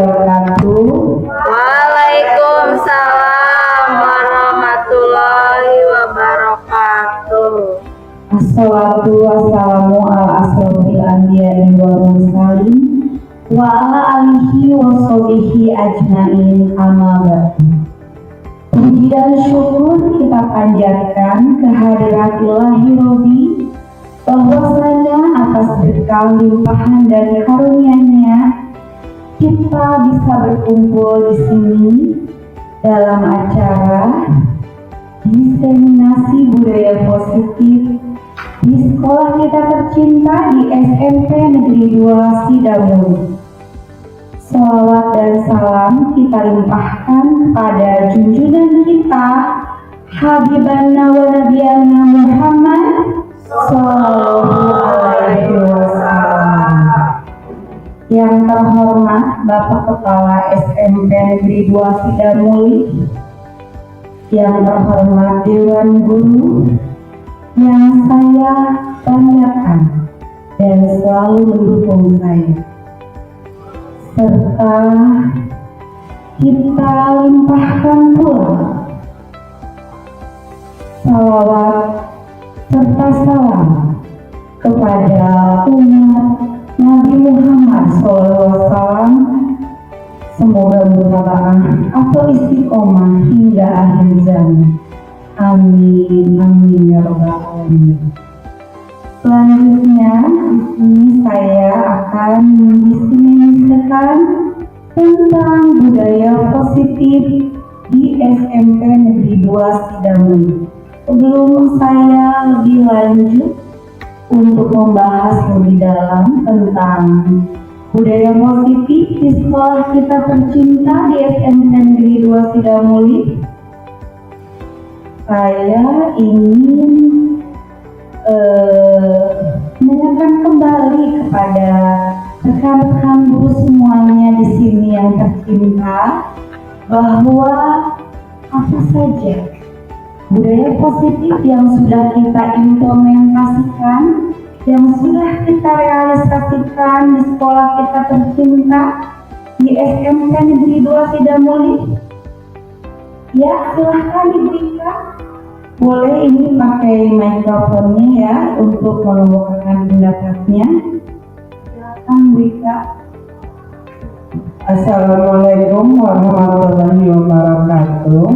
wabarakatuh. Waalaikumsalam warahmatullahi wabarakatuh. Wassalamu ala asrofil anbiya'i wal mursalin wa ala alihi wa sahbihi ajmain, amma ba'du. Puji dan syukur kita panjatkan kehadirat Ilahi Robbi, bahwasanya atas berkah limpahan dan karunia-Nya kita bisa berkumpul di sini dalam acara diseminasi budaya positif di sekolah kita tercinta di SMP Negeri 2 Sidamuli. Salawat dan salam kita limpahkan kepada junjungan kita Habibanna wa Nabiyana Muhammad Sallallahu Alaihi Wasallam. Yang terhormat Bapak Kepala SMP Negeri 2 Sidamuli, yang terhormat Dewan Guru yang saya banggakan dan selalu mendukung saya, serta kita limpahkan pula salawat serta salam kepada umat Nabi Muhammad SAW. Semoga berkah atau istiqomah hingga akhir zaman. Amin, amin ya rabbal alamin. Selanjutnya di sini saya akan mendiskriminasikan tentang budaya positif di SMP Negeri 2 Sidamuli. Sebelum saya lebih lanjut untuk membahas lebih dalam tentang budaya positif di sekolah kita tercinta di SMP Negeri 2 Sidamuli, saya ingin mengingatkan kembali kepada rekan-rekan guru semuanya di sini yang tercinta, bahwa apa saja budaya positif yang sudah kita implementasikan, yang sudah kita realisasikan di sekolah kita tercinta di SMP Negeri 2 Sidamuli. Ya, silahkan diberikan. Boleh ini pakai mikrofonnya ya untuk mengemukakan pendapatnya. Silakan berikan. Assalamualaikum warahmatullahi wabarakatuh.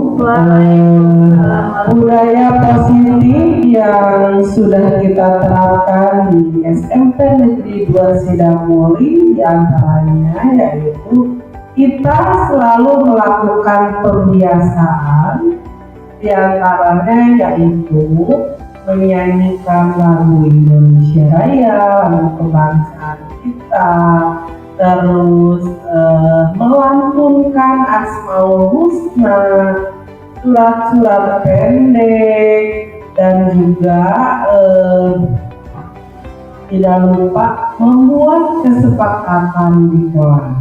Budaya positif yang sudah kita terapkan di SMP Negeri 2 Sidamuli diantaranya yaitu kita selalu melakukan pembiasaan, diantaranya yaitu menyanyikan lagu Indonesia Raya, lagu kebangsaan kita, terus melantunkan Asmaul Husna, surat-surat pendek, dan juga tidak lupa membuat kesepakatan di kelas.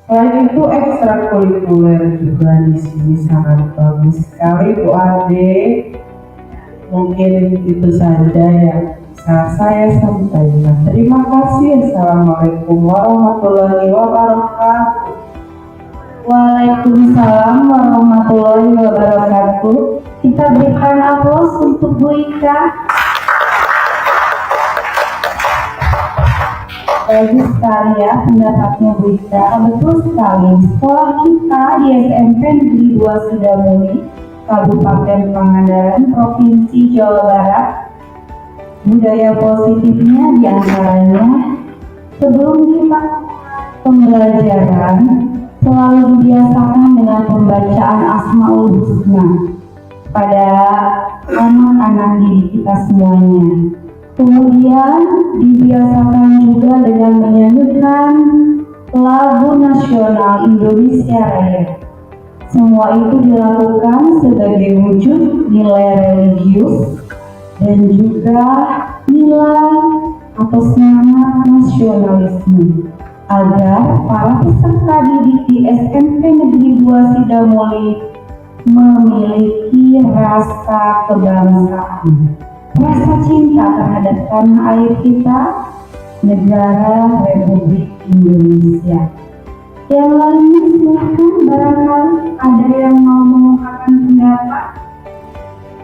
Selain itu ekstrakurikuler juga di sini sangat bagus sekali Bu Ade. Mungkin itu saja yang bisa saya sampaikan. Terima kasih. Assalamualaikum warahmatullahi wabarakatuh. Waalaikumsalam warahmatullahi wabarakatuh. Kita berikan aplaus untuk Bu Ika. Bagus sekali ya pendapatnya Bu Ika. Betul sekali, sekolah kita di SMP Negeri 2 Sidamuli, Kabupaten Pangandaran, Provinsi Jawa Barat, budaya positifnya diantaranya sebelum kita pembelajaran selalu dibiasakan dengan pembacaan Asmaul Husna pada anak-anak didik kita semuanya. Kemudian dibiasakan juga dengan menyanyikan lagu nasional Indonesia Raya. Semua itu dilakukan sebagai wujud nilai religius dan juga nilai atau semangat nasionalisme, agar para peserta didik di SMP Negeri 2 Sidamuli memiliki rasa kebangsaan, rasa cinta terhadap tanah air kita, negara Republik Indonesia. Yang lainnya silahkan, barangkali ada yang mau mengungkapkan pendapat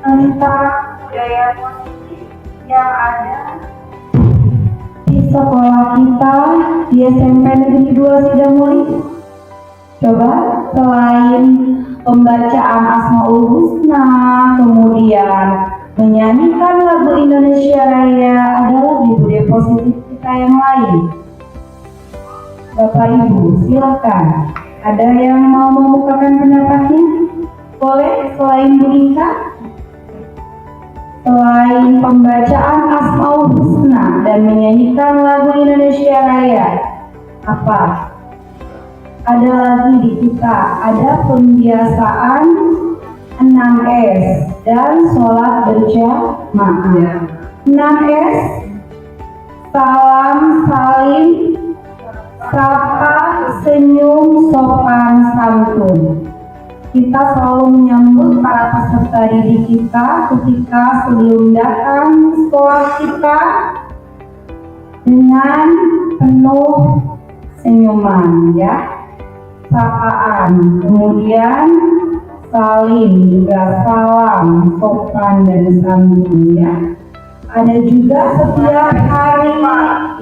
tentang budaya positif yang ada di sekolah kita di SMP Negeri 2 Sidamuli. Coba selain pembacaan Asmaul Husna, kemudian menyanyikan lagu Indonesia Raya, ada lagi budaya positif kita yang lain. Bapak Ibu, silakan. Ada yang mau membukakan pendapatnya? Boleh, selain Bu Ika? Selain pembacaan Asmaul Husna dan menyanyikan lagu Indonesia Raya, apa? Ada lagi di kita, ada pembiasaan 6S dan sholat berjamaah. 6S, salam, salim, sapa, senyum, sopan, santun. Kita selalu menyambut para peserta didik kita ketika sebelum datang ke sekolah kita dengan penuh senyuman, ya, sapaan, kemudian salim, juga salam, sopan dan santun, ya. Ada juga setiap hari,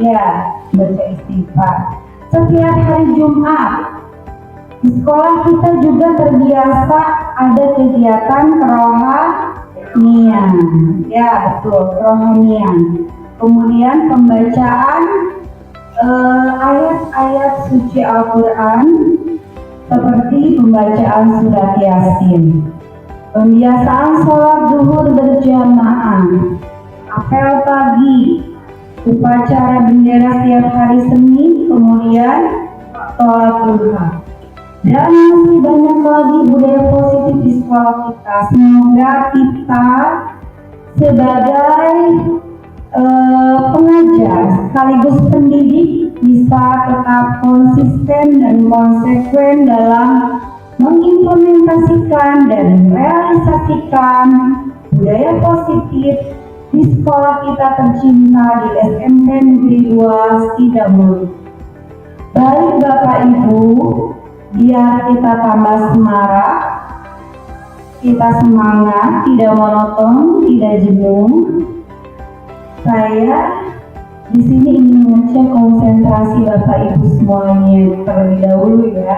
ya, baca istighfar. Setiap hari Jumat di sekolah kita juga terbiasa ada kegiatan kerohanian, ya betul, kerohanian. Kemudian pembacaan ayat-ayat suci Al-Quran seperti pembacaan surat Yasin, pembiasaan sholat zuhur berjamaah, apel pagi, upacara bendera setiap hari Senin, kemudian sholat duha. Dan masih banyak lagi budaya positif di sekolah kita. Semoga kita sebagai pengajar sekaligus pendidik bisa tetap konsisten dan konsekuen dalam mengimplementasikan dan merealisasikan budaya positif di sekolah kita tercinta di SMP Negeri 2 Sidamuli. Baik Bapak Ibu, biar kita tambah semarak, kita semangat, tidak monoton, tidak jenuh. Saya di sini ingin mengecek konsentrasi Bapak Ibu semuanya terlebih dahulu, ya.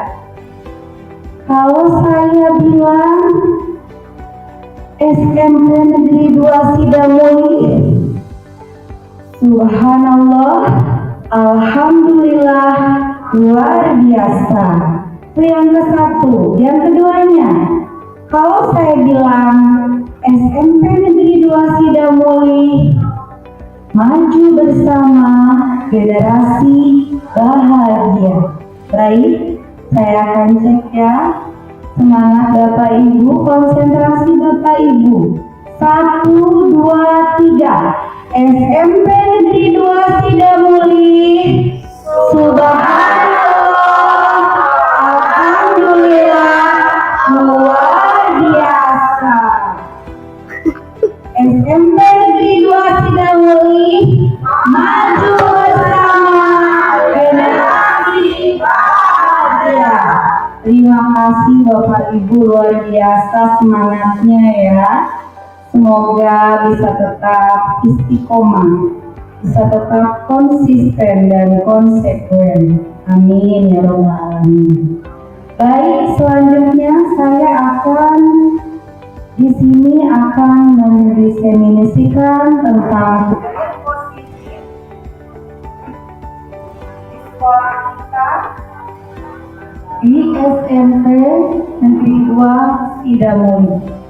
Kalau saya bilang SMP Negeri 2 Sidamuli, subhanallah, alhamdulillah, luar biasa. Itu yang ke satu. Yang keduanya, kalau saya bilang SMP Negeri 2 Sidamuli, maju bersama generasi bahagia. Baik, saya akan cek, ya. Semangat Bapak Ibu, konsentrasi Bapak Ibu. 1, 2, 3. SMP Negeri 2 Sidamuli, subhanallah, alhamdulillah, luar biasa. SMP Negeri 2 Sidamuli, maju bersama generasi bahagia. Terima kasih Bapak Ibu, luar biasa semangatnya, ya. Semoga bisa tetap istiqomah, bisa tetap konsisten dan konsekuen. Amin ya rabbal alamin. Baik, selanjutnya saya akan di sini akan mendefinisikan tentang budaya positif di sekolah kita di SMP Negeri 2 Sidamuli.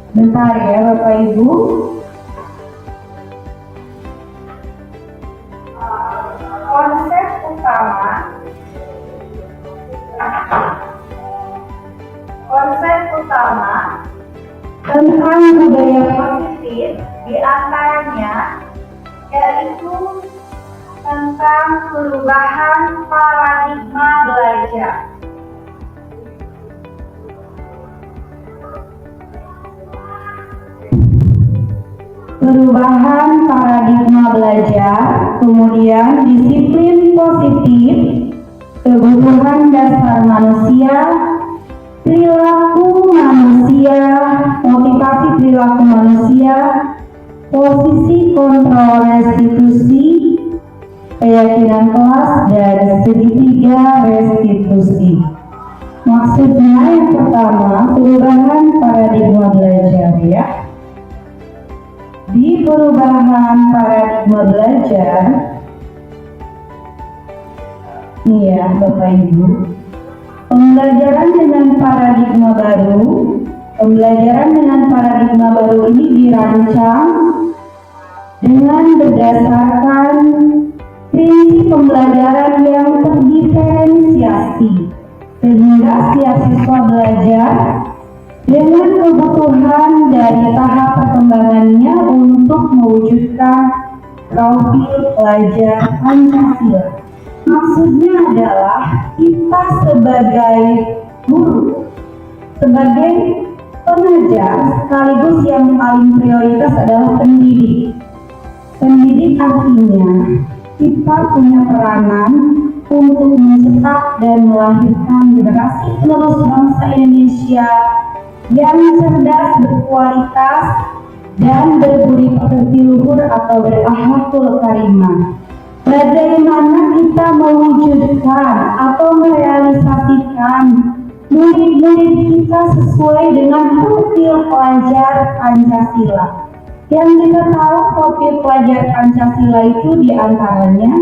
Bentar ya Bapak Ibu. Konsep utama tentang budaya positif diantaranya yaitu tentang perubahan paradigma belajar. Perubahan paradigma belajar, kemudian disiplin positif, kebutuhan dasar restitusi, keyakinan kelas, dan segitiga restitusi. Maksudnya yang pertama, perubahan paradigma belajar ya. Di perubahan paradigma belajar, nih ya Bapak Ibu, pembelajaran dengan paradigma baru ini dirancang dengan berdasarkan prinsip pembelajaran yang terdiferensiasi, sehingga setiap siswa belajar dengan kebutuhan dari tahap perkembangannya untuk mewujudkan profil pelajar Pancasila. Maksudnya adalah kita sebagai guru, sebagai pengajar, sekaligus yang paling prioritas adalah pendidik. Pendidik artinya kita punya peranan untuk mencetak dan melahirkan generasi penerus bangsa Indonesia yang cerdas, berkualitas, dan berbudi pekerti luhur atau berakhlakul karimah. Bagaimana kita mewujudkan atau merealisasikan murid-murid kita sesuai dengan profil pelajar Pancasila. Yang kita tahu profil pelajar Pancasila itu diantaranya: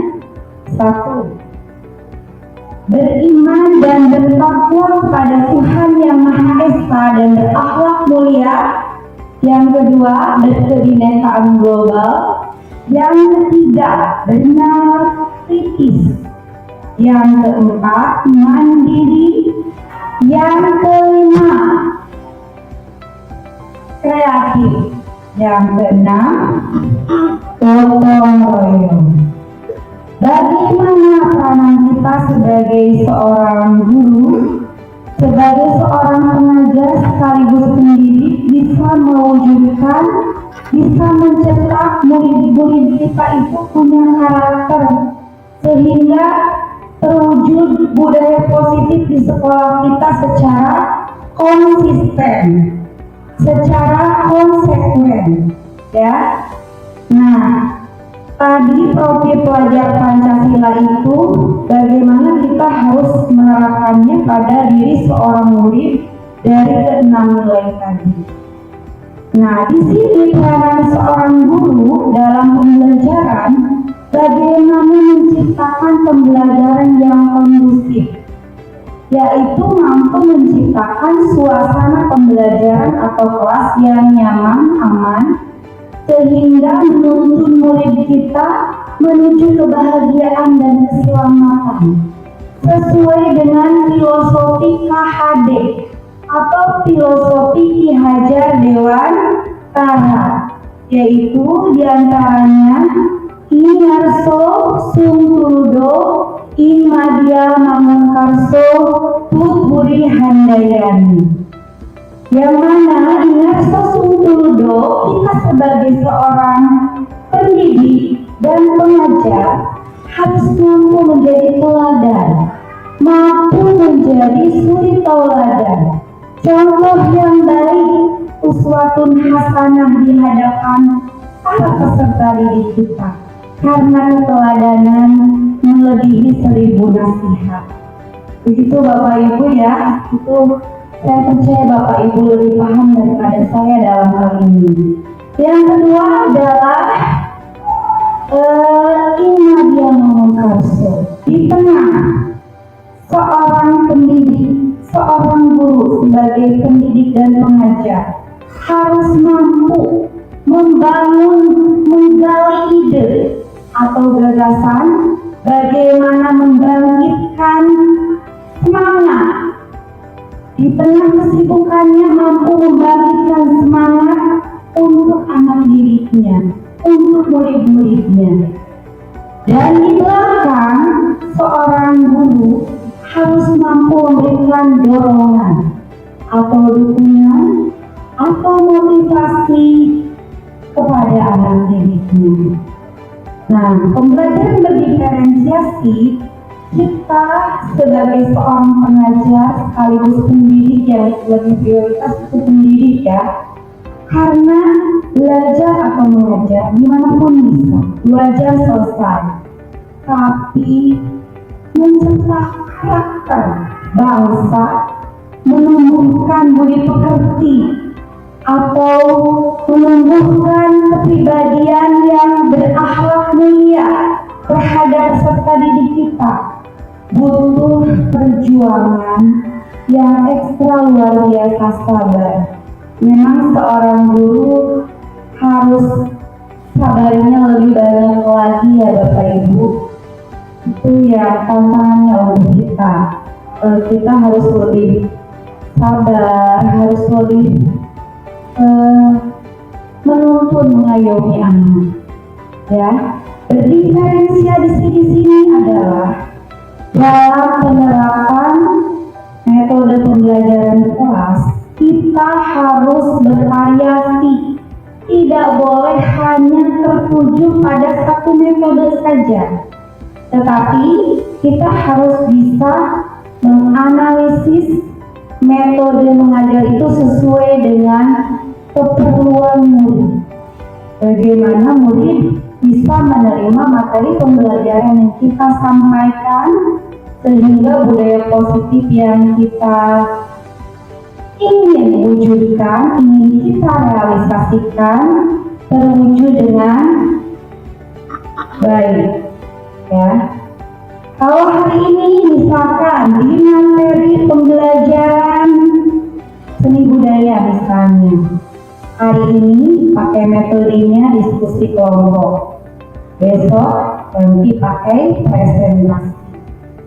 1. Beriman dan bertakwa kepada Tuhan Yang Maha Esa dan berakhlak mulia. Yang kedua, berkebinekaan global. Yang ketiga, benar kritis. Yang keempat, mandiri. Yang kelima, kreatif. Yang keenam, gotong royong. Bagaimana peranan kita sebagai seorang guru, sebagai seorang pengajar sekaligus pendidik bisa mewujudkan, bisa mencetak murid-murid kita itu punya karakter, sehingga terwujud budaya positif di sekolah kita secara konsisten, secara konsekuen, ya. Nah, tadi profil pelajar Pancasila itu bagaimana kita harus menerapkannya pada diri seorang murid dari keenam nilai tadi. Nah, di sini peran seorang guru dalam pembelajaran bagaimana menciptakan pembelajaran yang kondusif, yaitu mampu menciptakan suasana pembelajaran atau kelas yang nyaman, aman, sehingga menuntun murid kita menuju kebahagiaan dan keselamatan sesuai dengan filosofi KHD atau filosofi Ki Hajar Dewantara, yaitu diantaranya Inarso Sungtudo Imadia Mangunkarso Tutburi Handayani. Yang mana Inarso Sungtudo, kita sebagai seorang pendidik dan pengajar harus mampu menjadi teladan, mampu menjadi suri tauladan, contoh yang baik, uswatun hasanah di hadapan para peserta didik kita, karena keteladanan melebihi 1000 nasihat. Begitu Bapak Ibu ya, itu saya percaya Bapak Ibu lebih paham daripada saya dalam hal ini. Yang kedua adalah Imadia Mangunkarso. Di tengah seorang pendidik, seorang guru sebagai pendidik dan pengajar harus mampu membangun, menggali ide atau gagasan bagaimana membangkitkan semangat. Di tengah kesibukannya mampu membangkitkan semangat untuk anak didiknya, untuk murid-muridnya. Dan di belakang seorang guru harus mampu memberikan dorongan atau dukungan atau motivasi kepada anak didiknya. Nah, pembelajaran berdiferensiasi, kita sebagai seorang pengajar sekaligus pendidik yang lebih prioritas itu pendidik ya, karena belajar atau mengajar dimanapun bisa, 2 jam selesai. Tapi mencetak karakter bangsa, menumbuhkan budi pekerti, atau menumbuhkan kepribadian yang berakhlak mulia terhadap peserta didik kita butuh perjuangan yang ekstra luar biasa sabar. Memang seorang guru harus sabarnya lebih banyak lagi ya Bapak Ibu. Itu ya tantangannya untuk kita. Kita harus lebih sabar, harus lebih menuntun mengayomi anak. Ya, berdiferensia di sini adalah dalam penerapan metode pembelajaran kelas, kita harus bervariasi. Tidak boleh hanya tertuju pada satu metode saja, tetapi kita harus bisa menganalisis metode mengajar itu sesuai dengan keperluan murid. Bagaimana murid bisa menerima materi pembelajaran yang kita sampaikan sehingga budaya positif yang kita ingin wujudkan, ingin kita realisasikan terwujud dengan baik. Ya, kalau hari ini misalkan di materi pembelajaran seni budaya misalnya, hari ini pakai metodenya diskusi kelompok, besok nanti pakai presentasi.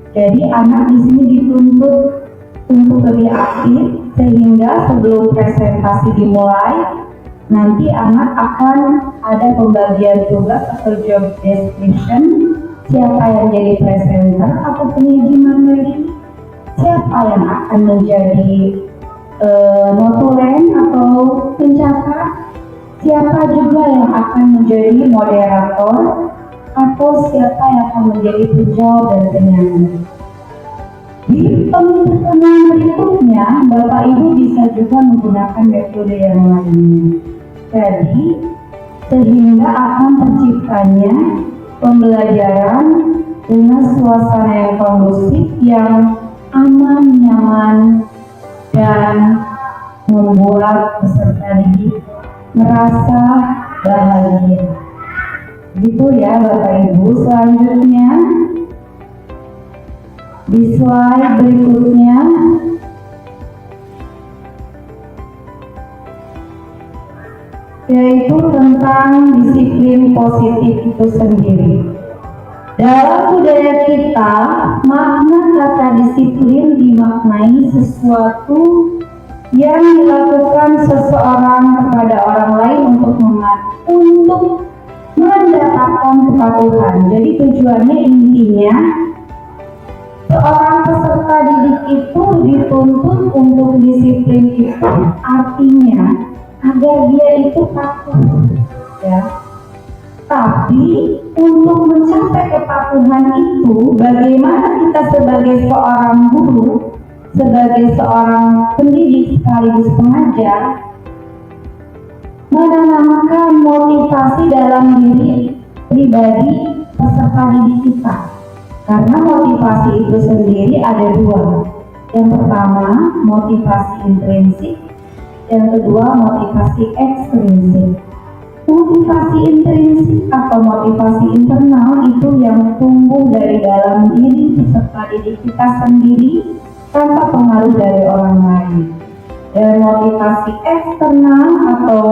Jadi anak di sini dituntut untuk lebih aktif sehingga sebelum presentasi dimulai nanti anak akan ada pembagian tugas atau job description. Siapa yang jadi presenter atau penyaji materi, siapa yang akan menjadi notulen atau pencatat, siapa juga yang akan menjadi moderator, atau siapa yang akan menjadi penjawab dan penyanyi. Di pertemuan berikutnya, Bapak Ibu bisa juga menggunakan metode yang lainnya. Jadi, sehingga akan terciptanya pembelajaran dengan suasana yang kondusif, yang aman, nyaman, dan membuat peserta didik merasa bahagia. Gitu ya Bapak Ibu. Selanjutnya di slide berikutnya yaitu tentang disiplin positif itu sendiri. Dalam budaya kita, makna kata disiplin dimaknai sesuatu yang dilakukan seseorang kepada orang lain untuk mendapatkan kepatuhan. Jadi tujuannya intinya seorang peserta didik itu dituntut untuk disiplin itu artinya agar dia itu patuh, ya. Tapi untuk mencapai kepatuhan itu, bagaimana kita sebagai seorang guru, sebagai seorang pendidik sekaligus pengajar, menanamkan motivasi dalam diri pribadi peserta didik kita. Karena motivasi itu sendiri ada dua. Yang pertama, motivasi intrinsik. Yang kedua, motivasi ekstrinsik. Motivasi intrinsik atau motivasi internal itu yang tumbuh dari dalam diri peserta didik kita sendiri tanpa pengaruh dari orang lain. Dan motivasi eksternal atau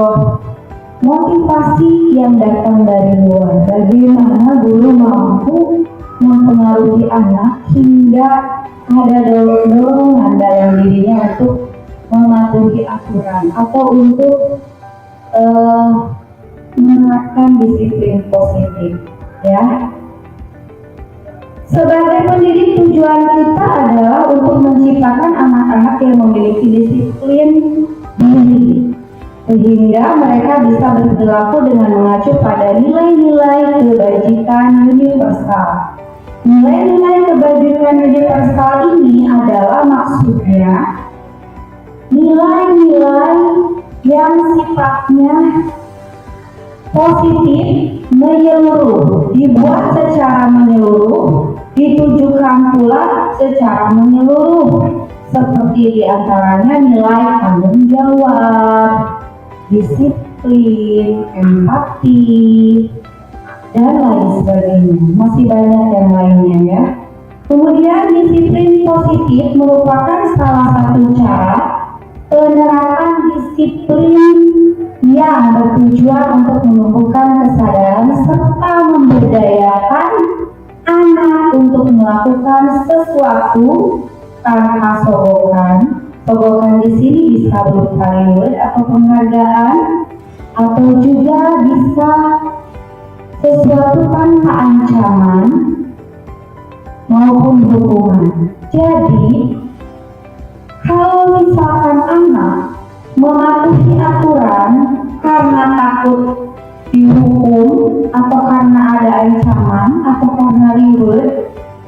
motivasi yang datang dari luar. Bagaimana guru mampu mempengaruhi anak hingga ada dorongan dalam dirinya untuk mematuhi aturan atau untuk menerapkan disiplin positif, ya. Sebagai pendidik, tujuan kita adalah untuk menciptakan anak-anak yang memiliki disiplin diri, sehingga mereka bisa berperilaku dengan mengacu pada nilai-nilai kebajikan universal. Nilai-nilai kebajikan universal ini adalah maksudnya nilai-nilai yang sifatnya positif menyeluruh, dibuat secara menyeluruh, ditujukan pula secara menyeluruh, seperti diantaranya nilai tanggung jawab, disiplin, empati, dan lain sebagainya. Masih banyak yang lainnya ya. Kemudian disiplin positif merupakan salah satu cara penerapan disiplin yang bertujuan untuk menumbuhkan kesadaran serta memberdayakan anak untuk melakukan sesuatu tanpa sogokan. Sogokan di sini bisa berupa reward atau penghargaan, atau juga bisa sesuatu tanpa ancaman maupun hukuman. Jadi, kalau misalkan anak mematuhi aturan karena takut dihukum atau karena ada ancaman atau karena reward,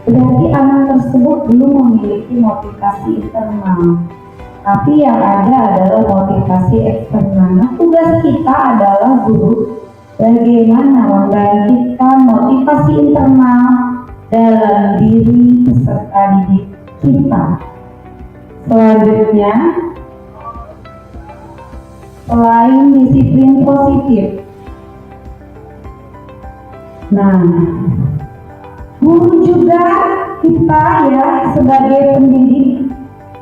berarti anak tersebut belum memiliki motivasi internal. Tapi yang ada adalah motivasi eksternal. Nah, tugas kita adalah guru bagaimana membangkitkan motivasi internal dalam diri peserta didik kita. Selanjutnya, selain disiplin positif, nah, guru juga kita ya sebagai pendidik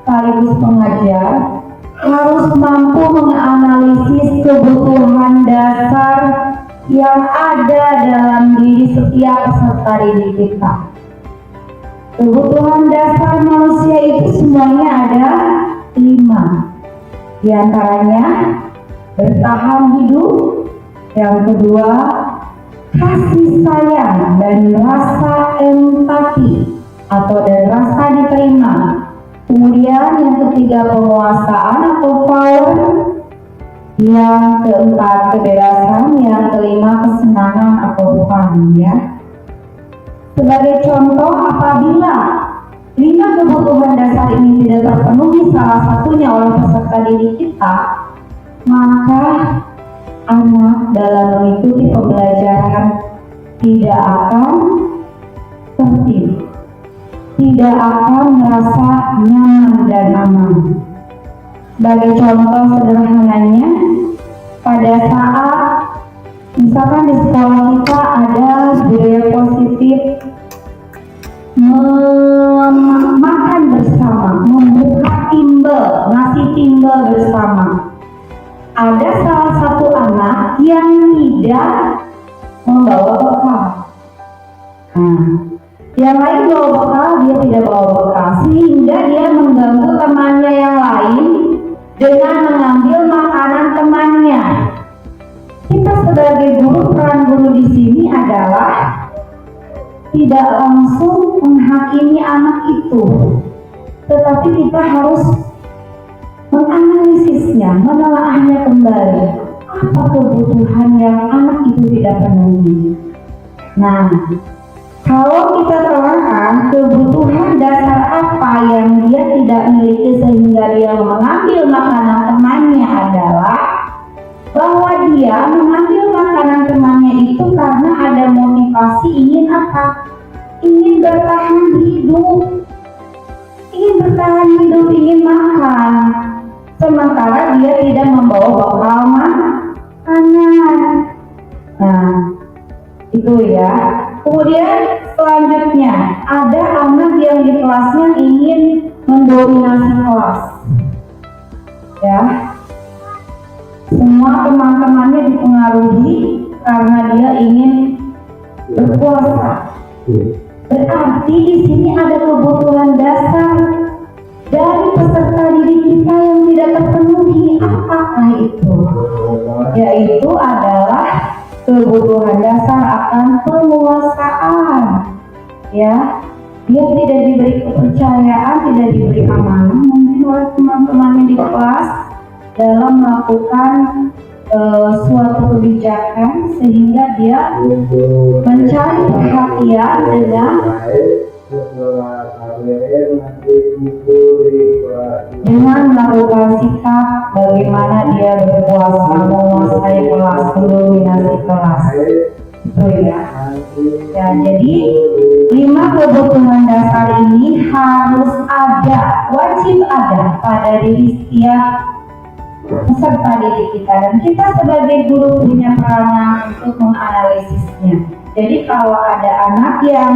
sekaligus pengajar harus mampu menganalisis kebutuhan dasar yang ada dalam diri setiap peserta didik kita. Kebutuhan dasar manusia itu semuanya ada 5. Di antaranya bertahan hidup, yang kedua kasih sayang dan rasa empati atau dan rasa diterima. Kemudian yang ketiga penguasaan atau power, yang keempat kebebasan, yang kelima kesenangan atau fun ya. Sebagai contoh, apabila 5 kebutuhan dasar ini tidak terpenuhi salah satunya oleh peserta didik kita, maka anak dalam mengikuti pembelajaran tidak akan tertib, tidak akan merasa nyaman dan aman. Sebagai contoh sederhananya, pada saat misalkan di sekolah kita ada budaya positif makan bersama, membuka timbel, ngasih timbel bersama. Ada salah satu anak yang tidak membawa bekal. Nah, yang lain bawa bekal, dia tidak bawa bekal, sehingga dia mengganggu temannya yang lain dengan mengambil makanan temannya. Kita sebagai guru, peran guru di sini adalah tidak langsung menghakimi anak itu, tetapi kita harus menganalisisnya, menelaahnya kembali. Apa kebutuhan yang anak itu tidak penuhi? Nah, kalau kita telaah kebutuhan dasar apa yang dia tidak miliki sehingga dia mengambil makanan temannya adalah bahwa dia mengambil makanan temannya itu karena ada motivasi ingin apa? Ingin bertahan hidup, ingin makan. Sementara dia tidak membawa bekal makanan. Nah, itu ya. Kemudian selanjutnya ada anak yang di kelasnya ingin mendominasi kelas. Ya. Semua teman-temannya dipengaruhi karena dia ingin berkuasa. Berarti di sini ada kebutuhan dasar dari peserta didik kita yang tidak terpenuhi. Apakah itu? Yaitu adalah kebutuhan dasar akan penguasaan. Ya, dia tidak diberi kepercayaan, tidak diberi amanah mungkin oleh teman-temannya di kelas dalam melakukan suatu kebijakan, sehingga dia mencari perhatian dengan dengan melakukan sikap bagaimana dia berpuasa, menguasai kelas, mendominasi kelas. Itu ya. Ya, jadi 5 kebutuhan dasar ini harus ada, wajib ada pada diri setiap peserta didik kita, dan kita sebagai guru punya peranan untuk menganalisisnya. Jadi kalau ada anak yang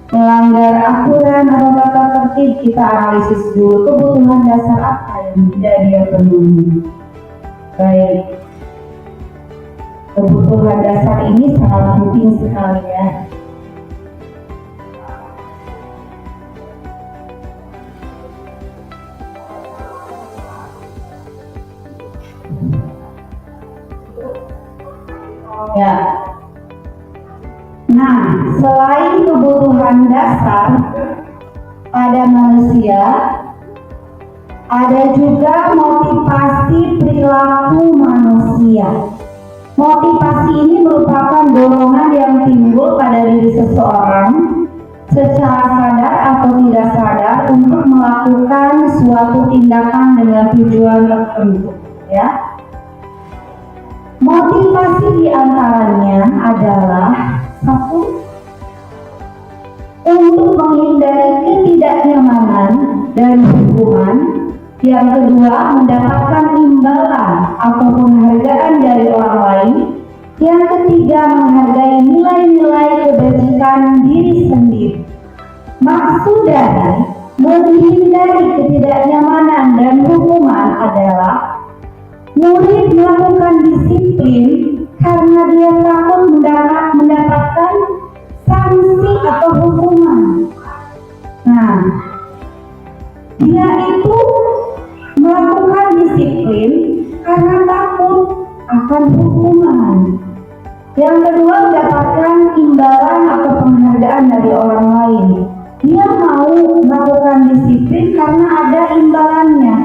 melanggar aturan atau tata tertib, kita analisis dulu kebutuhan dasar apa yang tidak dia penuhi. Baik, kebutuhan dasar ini sangat penting sekali ya. Ya. Nah, selain kebutuhan dasar pada manusia, ada juga motivasi perilaku manusia. Motivasi ini merupakan dorongan yang timbul pada diri seseorang secara sadar atau tidak sadar untuk melakukan suatu tindakan dengan tujuan tertentu, ya. Motivasi diantaranya adalah 1. Untuk menghindari ketidaknyamanan dan hukuman. Yang kedua, mendapatkan imbalan atau penghargaan dari orang lain. Yang ketiga, menghargai nilai-nilai kebajikan diri sendiri. Maksud dari menghindari ketidaknyamanan dan hukuman adalah murid melakukan disiplin karena dia takut mendapatkan sanksi atau hukuman. Nah, dia itu melakukan disiplin karena takut akan hukuman. Yang kedua, mendapatkan imbalan atau penghargaan dari orang lain. Dia mau melakukan disiplin karena ada imbalannya,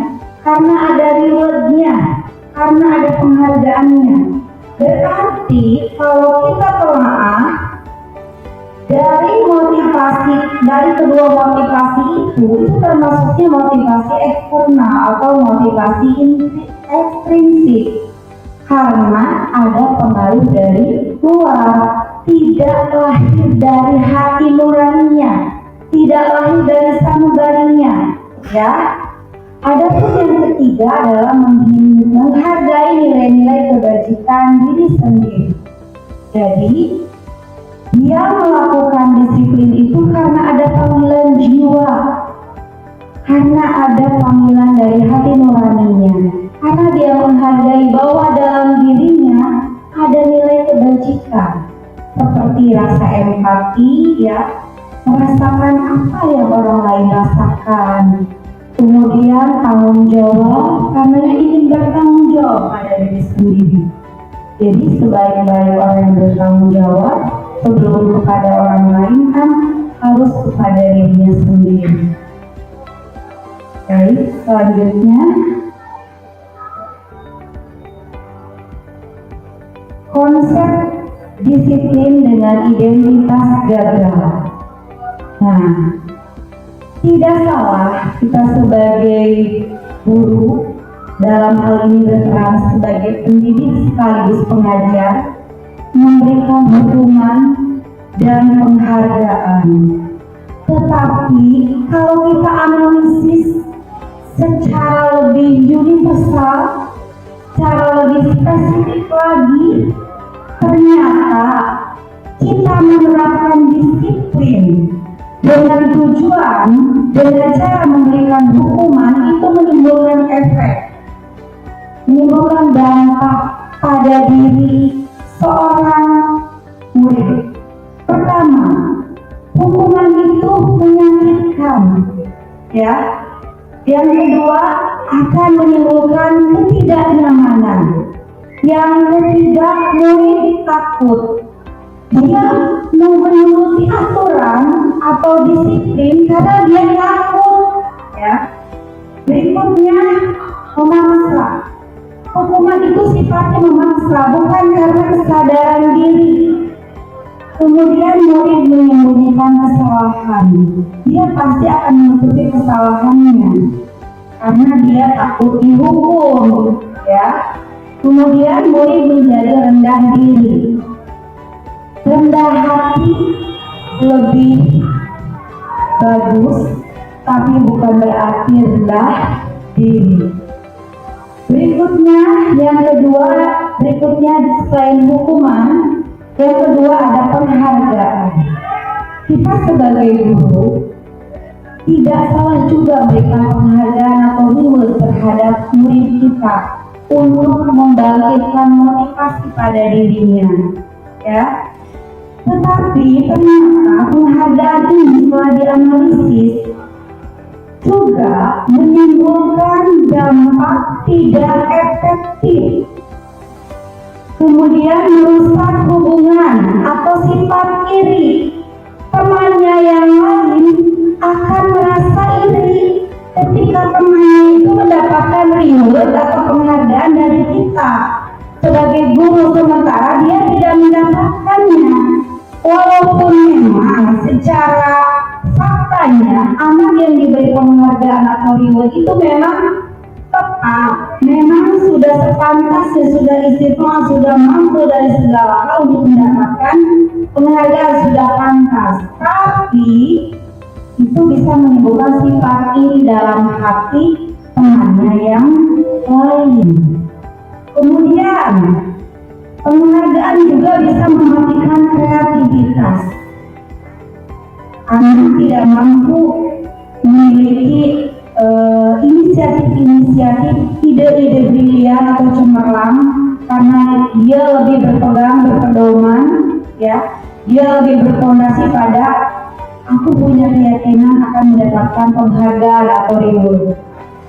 karena ada rewardnya, karena ada penghargaannya. Berarti kalau kita telaah dari kedua motivasi itu termasuknya motivasi eksternal atau motivasi ekstrinsik, karena ada pengaruh dari luar, tidak lahir dari hati nuraninya, tidak lahir dari sanubarinya, ya. Adapun yang ketiga adalah menghargai nilai-nilai kebajikan diri sendiri. Jadi dia melakukan disiplin itu karena ada panggilan jiwa, karena ada panggilan dari hati nuraninya, karena dia menghargai bahwa dalam dirinya ada nilai kebajikan, seperti rasa empati, ya, merasakan apa yang orang lain rasakan. Kemudian tanggung jawab, karena dia ingin bertanggung jawab pada diri sendiri. Jadi sebaik-baik orang yang bertanggung jawab sebelum kepada orang lain kan harus kepada dirinya sendiri. Baik, selanjutnya konsep disiplin dengan identitas gagal. Nah, tidak salah kita sebagai guru, dalam hal ini berperan sebagai pendidik sekaligus pengajar, memberikan hukuman dan penghargaan. Tetapi kalau kita analisis secara lebih universal, secara lebih spesifik lagi, ternyata kita menerapkan disiplin dengan tujuan, dengan cara memberikan hukuman itu menimbulkan efek, menimbulkan dampak pada diri seorang murid. Pertama, hukuman itu menyakitkan, ya. Yang kedua, akan menimbulkan ketidaknyamanan. Yang ketiga, murid takut. Dia mengikuti aturan atau disiplin karena dia takut, ya. Berikutnya, memaksa. Hukuman itu sifatnya memaksa, bukan karena kesadaran diri. Kemudian murid menyembunyikan kesalahan. Dia pasti akan menutupi kesalahannya karena dia takut dihukum, ya. Kemudian murid menjadi rendah diri. Rendah hati lebih bagus, tapi bukan berarti rendah diri. Berikutnya, yang kedua, selain hukuman, yang kedua ada penghargaan. Kita sebagai guru tidak salah juga berikan penghargaan atau reward terhadap murid kita untuk membangkitkan motivasi pada dirinya, ya. Tetapi ternyata penghargaan ini setelah dianalisis juga menimbulkan dampak tidak efektif, kemudian merusak hubungan atau sifat iri. Temannya yang lain akan merasa iri ketika temannya itu mendapatkan reward atau penghargaan dari kita sebagai guru, sementara dia tidak mendapatkannya. Walaupun memang secara faktanya anak yang diberi penghargaan atau reward itu memang tepat, memang sudah sepantasnya, sudah istimewa, sudah mampu dari segala hal untuk mendapatkan penghargaan, sudah pantas. Tapi itu bisa menimbulkan sifat iri dalam hati temannya yang lain. Kemudian penghargaan juga bisa mematikan kreativitas. Anak tidak mampu memiliki inisiatif, ide-ide brilian atau cemerlang karena dia lebih berpedoman, ya, dia lebih berfondasi pada aku punya keyakinan akan mendapatkan penghargaan atau reward,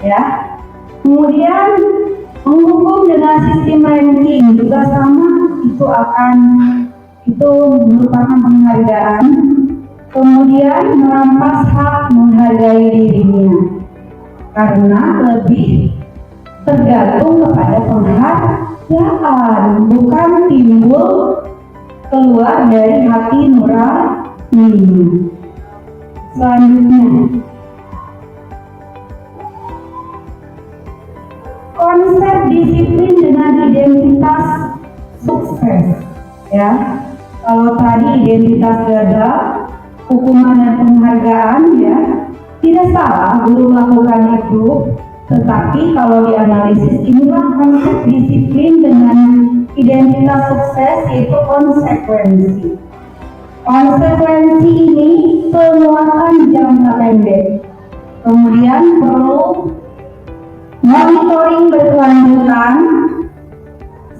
ya. Kemudian menghukum dengan sistem ranking juga sama, itu merupakan penghargaan. Kemudian merampas hak menghargai dirinya karena lebih tergantung kepada penghargaan, bukan timbul keluar dari hati nurani. Selanjutnya, konsep disiplin dengan identitas sukses, ya. Kalau tadi identitas gagal, hukuman dan penghargaan, ya, tidak salah guru melakukan itu, tetapi kalau dianalisis inilah konsep disiplin dengan identitas sukses, yaitu konsekuensi. Konsekuensi ini penguatan jangka pendek, kemudian perlu monitoring berkelanjutan,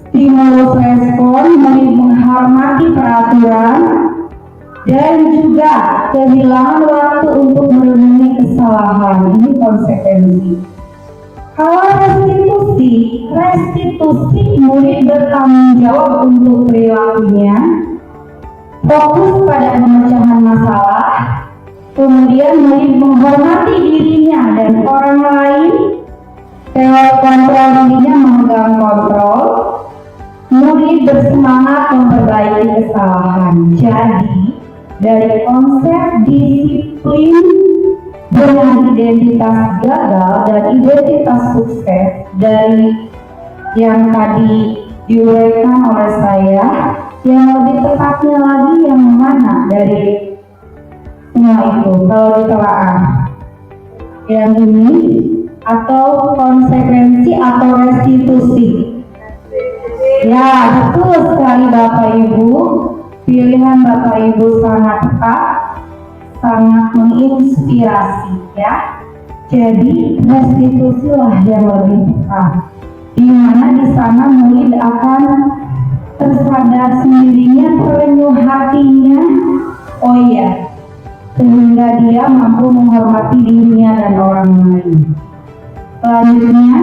stimulus respon, menghormati peraturan, dan juga kehilangan waktu untuk merenungi kesalahan. Ini konsekuensi. Kalau restitusi murid bertanggung jawab untuk perilakunya, fokus pada pemecahan masalah, kemudian murid menghormati dirinya dan orang lain, lewat kontrol dirinya memegang kontrol, murid bersemangat memperbaiki kesalahan. Jadi, dari konsep disiplin dengan identitas gagal dan identitas sukses dari yang tadi diuraikan oleh saya, yang lebih tepatnya lagi yang mana dari semua itu kalau ditelaah? Yang ini atau konsekuensi atau restitusi? Ya, betul sekali Bapak Ibu. Pilihan Bapak Ibu sangat tepat, sangat menginspirasi, ya. Jadi restitusi lah yang lebih tepat, di mana di sana murid akan tersadar sendirinya, terenyuh hatinya, oh iya, sehingga dia mampu menghormati dirinya dan orang lain. Selanjutnya,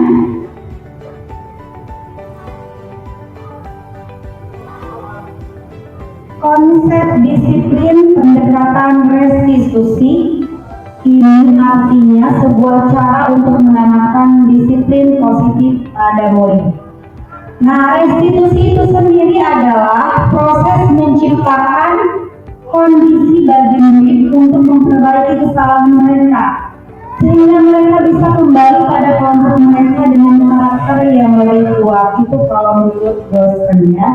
konsep disiplin pendekatan restitusi ini artinya sebuah cara untuk menanamkan disiplin positif pada murid. Nah, restitusi itu sendiri adalah proses menciptakan kondisi bagi murid untuk memperbaiki kesalahan mereka, sehingga mereka bisa kembali pada kelompok mereka dengan karakter yang lebih kuat. Itu kalau menurut dosen ya.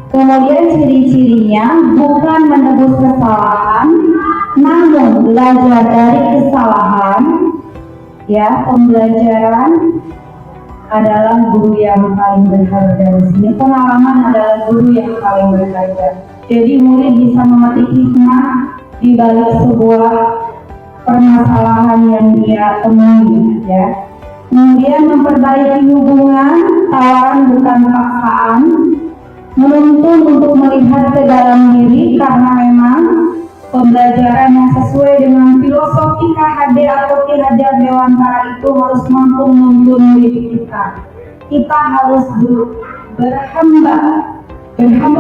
Kemudian ciri-cirinya bukan menebus kesalahan, namun belajar dari kesalahan. Ya, pembelajaran adalah guru yang paling berharga di sini. Pengalaman adalah guru yang paling berharga. Jadi murid bisa memetik hikmah di balik sebuah permasalahan yang dia temui, ya. Kemudian memperbaiki hubungan, tawaran bukan paksaan, menuntun untuk melihat ke dalam diri karena memang pembelajaran yang sesuai dengan filosofi KHD atau Ki Hajar Dewantara itu harus mampu menuntun diri kita. Kita harus berhamba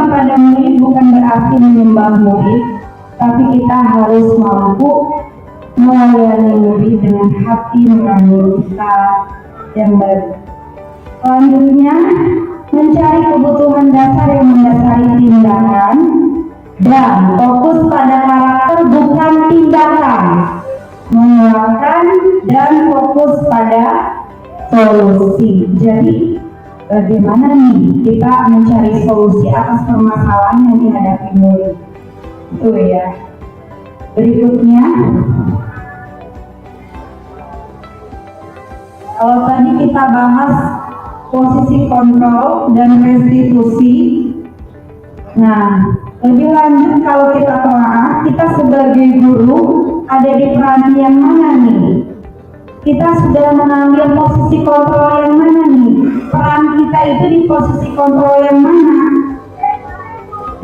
pada murid bukan berarti menyembah murid, tapi kita harus mampu melayani murid dengan hati nurani kita yang baik. Selanjutnya, mencari kebutuhan dasar yang mendasari tindakan dan fokus pada karakter bukan tindakan, menguatkan dan fokus pada solusi. Jadi bagaimana nih kita mencari solusi atas permasalahan yang dihadapi murid? Itu ya. Berikutnya, kalau tadi kita bahas posisi kontrol dan restitusi, nah lebih lanjut kalau kita telah, kita sebagai guru ada di peran yang mana nih? Kita sudah mengambil posisi kontrol yang mana nih? Peran kita itu di posisi kontrol yang mana?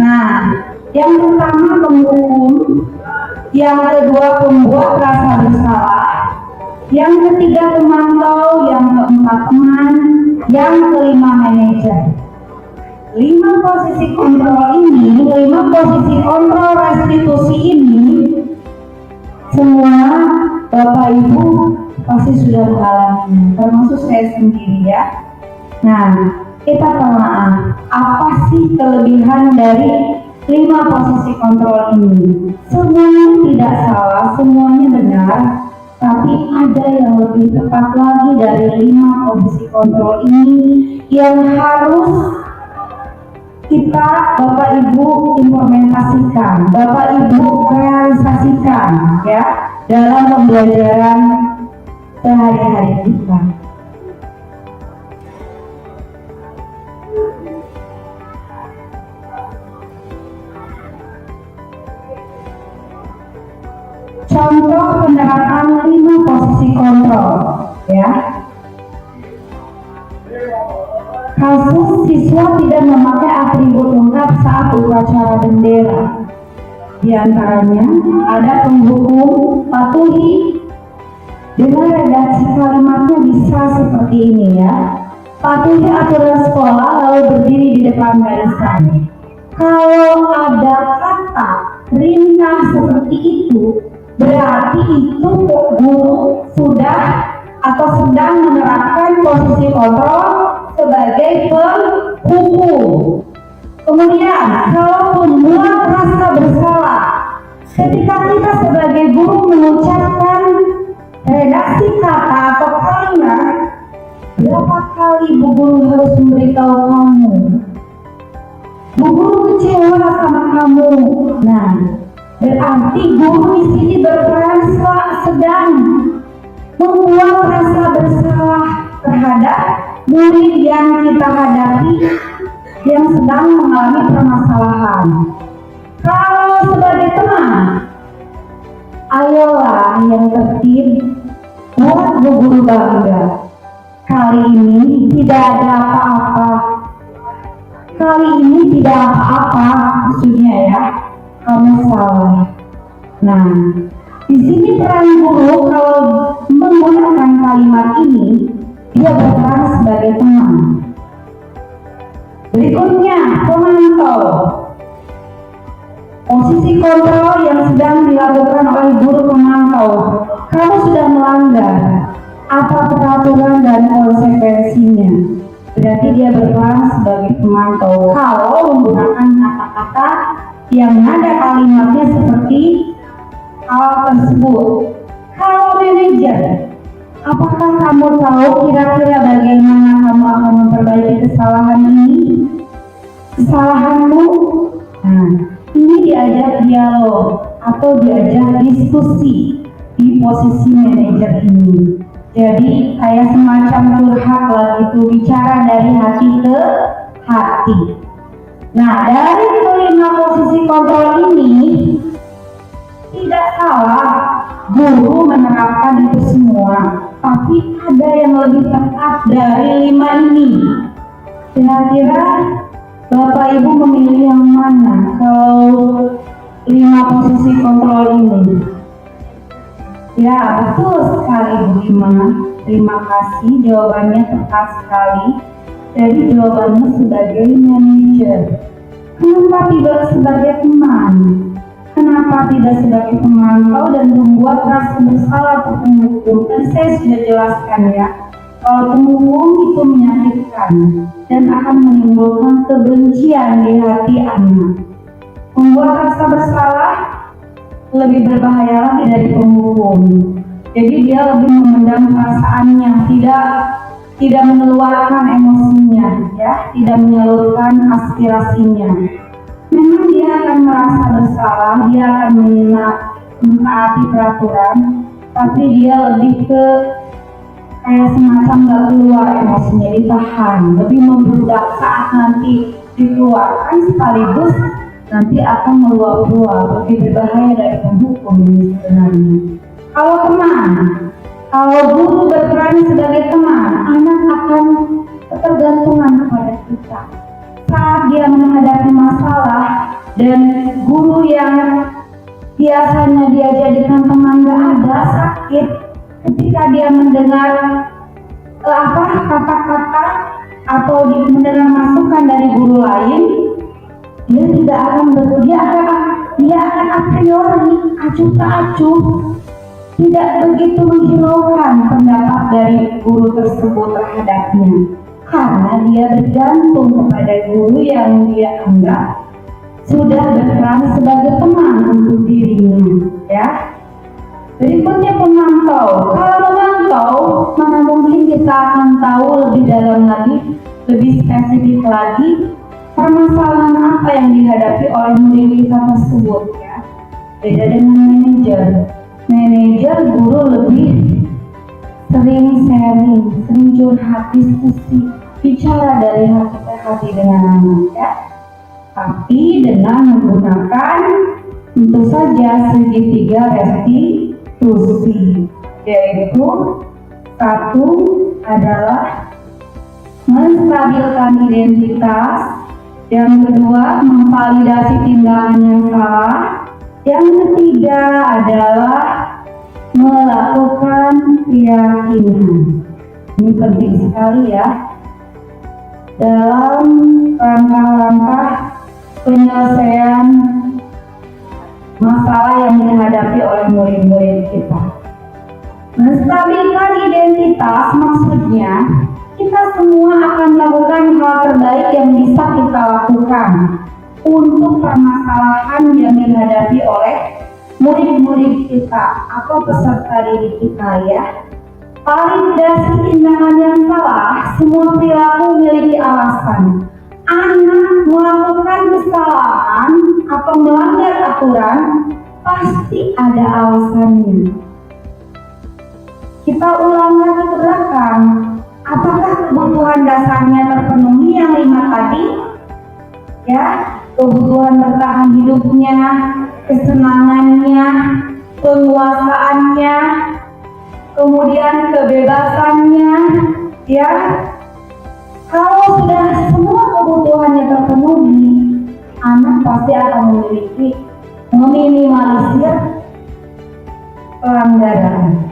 Nah, yang pertama penghukum, yang kedua pembuat rasa bersalah, yang ketiga pemantau, yang keempat teman, yang kelima manajer. 5 posisi kontrol ini, 5 posisi kontrol restitusi ini, semua Bapak Ibu pasti sudah mengalami, termasuk saya sendiri ya. Nah, kita telah apa sih kelebihan dari 5 posisi kontrol ini? Semuanya tidak salah, semuanya benar, tapi ada yang lebih tepat lagi dari 5 posisi kontrol ini yang harus kita Bapak Ibu implementasikan, Bapak Ibu realisasikan ya dalam pembelajaran sehari-hari kita. Contoh penerapan 5 posisi kontrol ya. Kasus siswa tidak memakai atribut lengkap saat upacara bendera. Di antaranya ada penghukum, patuhi. Dengan redaksi kalimatnya bisa seperti ini ya. Patuhi aturan sekolah lalu berdiri di depan barisan. Kalau ada kata perintah seperti itu, berarti itu guru sudah atau sedang menerapkan posisi kontrol sebagai penghukum. Kemudian, kalau pembuat rasa bersalah, ketika kita sebagai guru mengucapkan redaksi kata atau kalimat, berapa kali Bu Guru harus memberitahu kamu? Bu Guru kecewa sama kamu. Nah, berarti guru di sini berperan sedang membuat rasa bersalah terhadap murid yang kita hadapi yang sedang mengalami permasalahan. Kalau sebagai teman, ayolah yang tertib, buat Bu Guru bangga. Kali ini tidak ada apa-apa. Kali ini tidak apa-apa, maksudnya ya, kamu salah. Nah, di sini peran guru kalau menggunakan kalimat ini, dia berperan sebagai teman. Berikutnya, pemantau. Posisi kontrol yang sedang dilakukan oleh guru pemantau. Kamu sudah melanggar apa peraturan dan konsekuensinya. Berarti dia berperan sebagai pemantau. Kalau menggunakan kata-kata yang nada kalimatnya seperti hal tersebut. Kalau manajer, apakah kamu tahu kira-kira bagaimana kamu akan memperbaiki kesalahan ini? Kesalahanmu? Nah, ini diajak dialog atau diajak diskusi di posisi manajer ini. Jadi kayak semacam curhat lah gitu, bicara dari hati ke hati. Nah, dari kelima posisi kontrol ini tidak salah guru menerapkan itu semua, tapi ada yang lebih tepat dari 5 ini. Kira-kira Bapak Ibu memilih yang mana kalau 5 posisi kontrol ini? Ya, betul sekali Bu Ima. Terima kasih, jawabannya tepat sekali. Jadi jawabannya sebagai manajer. Kenapa tidak sebagai teman? Kenapa tidak sebagai pemantau dan membuat rasa bersalah untuk penghukum? Tadi saya sudah jelaskan ya, kalau penghukum itu menyakitkan dan akan menimbulkan kebencian di hati anak. Membuat rasa bersalah lebih berbahaya lagi dari penghukum. Jadi dia lebih memendam perasaannya, tidak mengeluarkan emosinya, ya, tidak menyalurkan aspirasinya. Memang dia akan merasa bersalah, dia akan menaati peraturan, tapi dia lebih ke kayak semacam gak keluar emosinya, ditahan, lebih membludak. Saat nanti dikeluarkan sekaligus nanti akan meluap-luap, lebih berbahaya dari penghukum ini sebenarnya. Kalau teman, kalau guru berperan sebagai teman, anak akan ketergantungan kepada kita. Saat dia menghadapi masalah dan guru yang biasanya dia jadikan teman gak ada, sakit, ketika dia mendengar kata-kata atau mendengar masukan dari guru lain, dia tidak akan dia akan a priori acuh tak acuh, tidak begitu menghiraukan pendapat dari guru tersebut terhadapnya, karena dia bergantung kepada guru yang dia anggap sudah berperan sebagai teman untuk dirinya, ya. Berikutnya pemantau. Kalau memantau, mana mungkin kita akan tahu lebih dalam lagi, lebih spesifik lagi permasalahan apa yang dihadapi oleh murid kita tersebut, ya. Beda dengan manajer. Manajer guru lebih sering sharing, sering curhat, diskusi, bicara dari hati ke hati dengan anak, ya. Tapi dengan menggunakan tentu saja segitiga restitusi, yaitu satu adalah menstabilkan identitas, yang kedua memvalidasi tindakan yang salah, yang ketiga adalah melakukan keyakinan. Ini penting sekali ya dalam langkah-langkah penyelesaian masalah yang dihadapi oleh murid-murid kita. Menstabilkan identitas maksudnya kita semua akan melakukan hal terbaik yang bisa kita lakukan untuk permasalahan yang dihadapi oleh murid-murid kita atau peserta didik kita, ya. Validasi tindakan yang salah, semua perilaku memiliki alasan. Anak melakukan kesalahan atau melanggar aturan pasti ada alasannya. Kita ulang lagi ke belakang, apakah kebutuhan dasarnya terpenuhi yang 5 tadi? Ya, kebutuhan bertahan hidupnya, kesenangannya, penguasaannya, kemudian kebebasannya, ya. Kalau sudah semua kebutuhannya terpenuhi, anak pasti akan meminimalisir pelanggaran,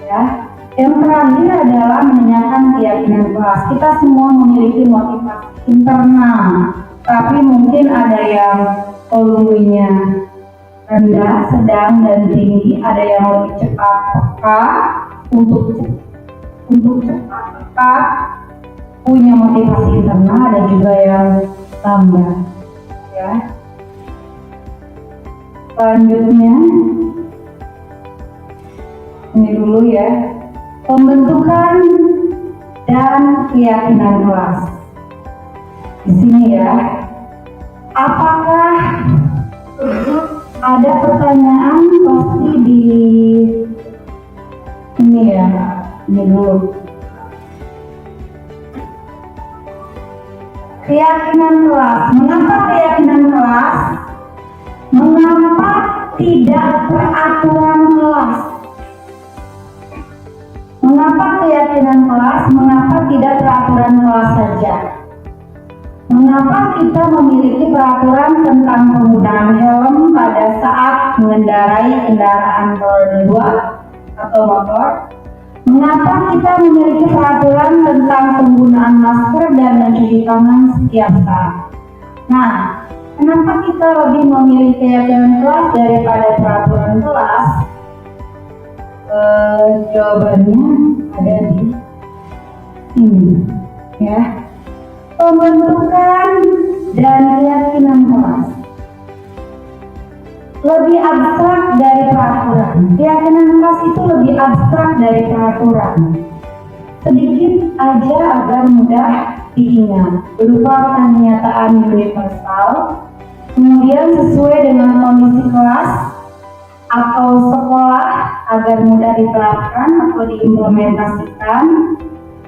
ya. Yang terakhir adalah menanyakan keyakinan kelas. Kita semua memiliki motivasi internal, tapi mungkin ada yang volumenya rendah, sedang, dan tinggi. Ada yang lebih cepat peka untuk cepat peka, punya motivasi internal, ada juga yang lambat ya. Selanjutnya ini dulu ya, pembentukan dan keyakinan kelas. Di sini ya, apakah ada pertanyaan? Pasti di ini ya, ini dulu. Keyakinan kelas. Mengapa keyakinan kelas? Mengapa tidak peraturan kelas? Mengapa keyakinan kelas? Mengapa tidak peraturan kelas saja? Mengapa kita memiliki peraturan tentang penggunaan helm pada saat mengendarai kendaraan roda 2 atau motor? Mengapa kita memiliki peraturan tentang penggunaan masker dan mencuci tangan setiap saat? Nah, kenapa kita lebih memilih keyakinan kelas daripada peraturan kelas? Jawabannya ada di sini ya. Pembentukan dan keyakinan kelas lebih abstrak dari peraturan. Keyakinan kelas itu lebih abstrak dari peraturan. Sedikit aja agar mudah diingat, berupa pernyataan universal, kemudian sesuai dengan kondisi kelas atau sekolah agar mudah diterapkan atau diimplementasikan,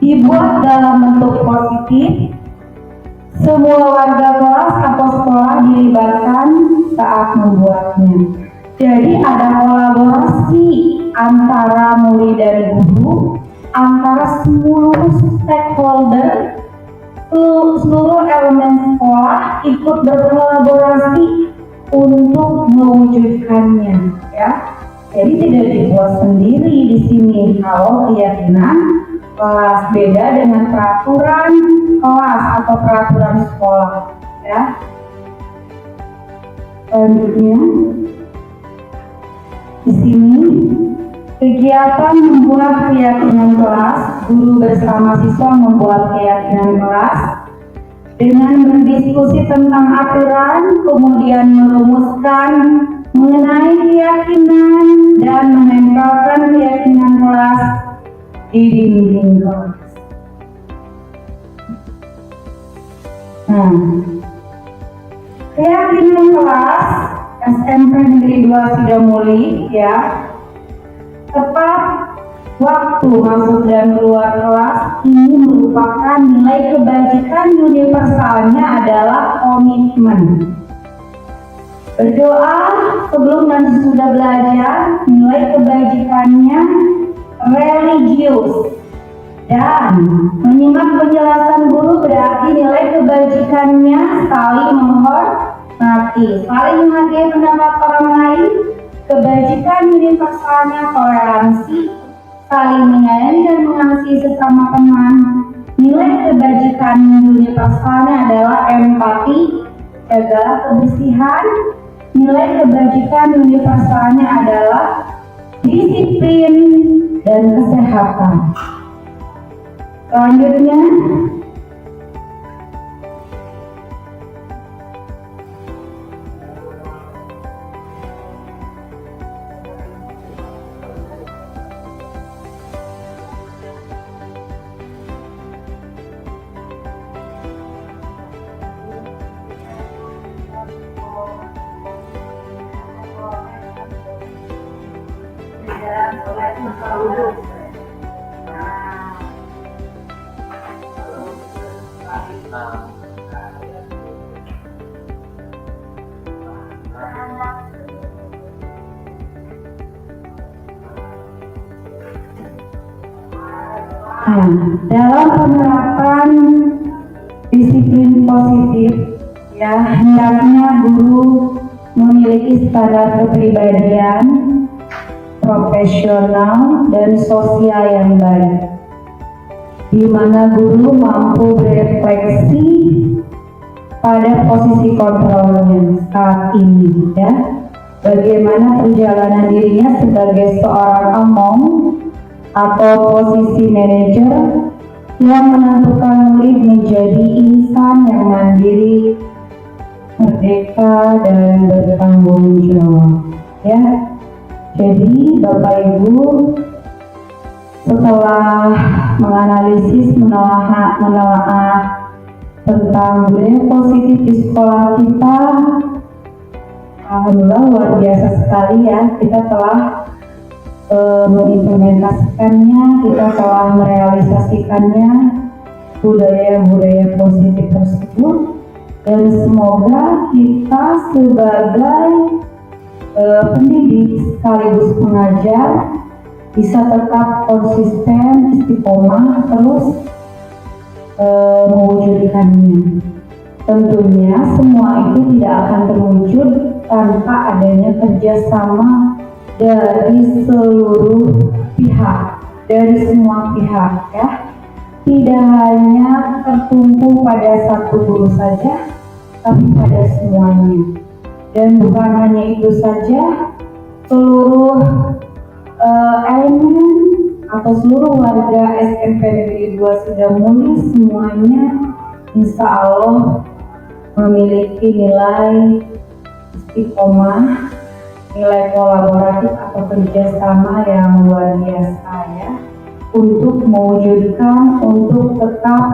dibuat dalam bentuk positif. Semua warga kelas atau sekolah dilibatkan saat membuatnya. Jadi ada kolaborasi antara murid dan guru, antara seluruh stakeholder, seluruh elemen sekolah ikut berkolaborasi untuk mewujudkannya, ya. Jadi tidak dibuat sendiri di sini. Kalau keyakinan kelas beda dengan peraturan kelas atau peraturan sekolah, ya. Selanjutnya di sini kegiatan membuat keyakinan kelas, guru bersama siswa membuat keyakinan kelas dengan berdiskusi tentang aturan, kemudian merumuskan mengenai keyakinan dan menempelkan keyakinan kelas di dinding kelas. Nah, keyakinan kelas SMP Negeri 2 Sidamuli ya, tepat waktu masuk dan keluar kelas ini merupakan nilai kebajikan universalnya adalah komitmen. Berdoa sebelum dan sesudah belajar, nilai kebajikannya religius. Dan menyimak penjelasan guru berarti nilai kebajikannya saling menghormati, saling menghargai pendapat orang lain. Kebajikan universalnya toleransi, saling menyayangi dan mengasihi sesama teman. Nilai kebajikan universalnya adalah empati, jagalah kebersihan. Nilai kebajikan universalnya adalah disiplin dan kesehatan. Selanjutnya, dalam penerapan disiplin positif, ya, hendaknya guru memiliki standar kepribadian, profesional dan sosial yang baik, di mana guru mampu berefleksi pada posisi kontrolnya saat ini, ya, bagaimana perjalanan dirinya sebagai seorang among atau posisi manajer yang menentukan murid menjadi insan yang mandiri, merdeka, dan bertanggung jawab. Ya, jadi Bapak Ibu, setelah menganalisis, menelaah tentang budaya positif di sekolah kita, alhamdulillah luar biasa sekali ya, kita telah mengimplementasikannya, kita telah merealisasikannya budaya-budaya positif tersebut, dan semoga kita sebagai pendidik sekaligus pengajar bisa tetap konsisten, istiqomah, terus mewujudkannya. Tentunya semua itu tidak akan terwujud tanpa adanya kerjasama dari seluruh pihak, dari semua pihak ya. Tidak hanya tertumpu pada satu guru saja, tapi pada semuanya. Dan bukan hanya itu saja, seluruh elemen atau seluruh warga SMP Negeri 2 Sidamuli semuanya insya Allah memiliki nilai istiqomah, nilai kolaboratif atau kerjasama yang luar biasa ya, untuk mewujudkan, untuk tetap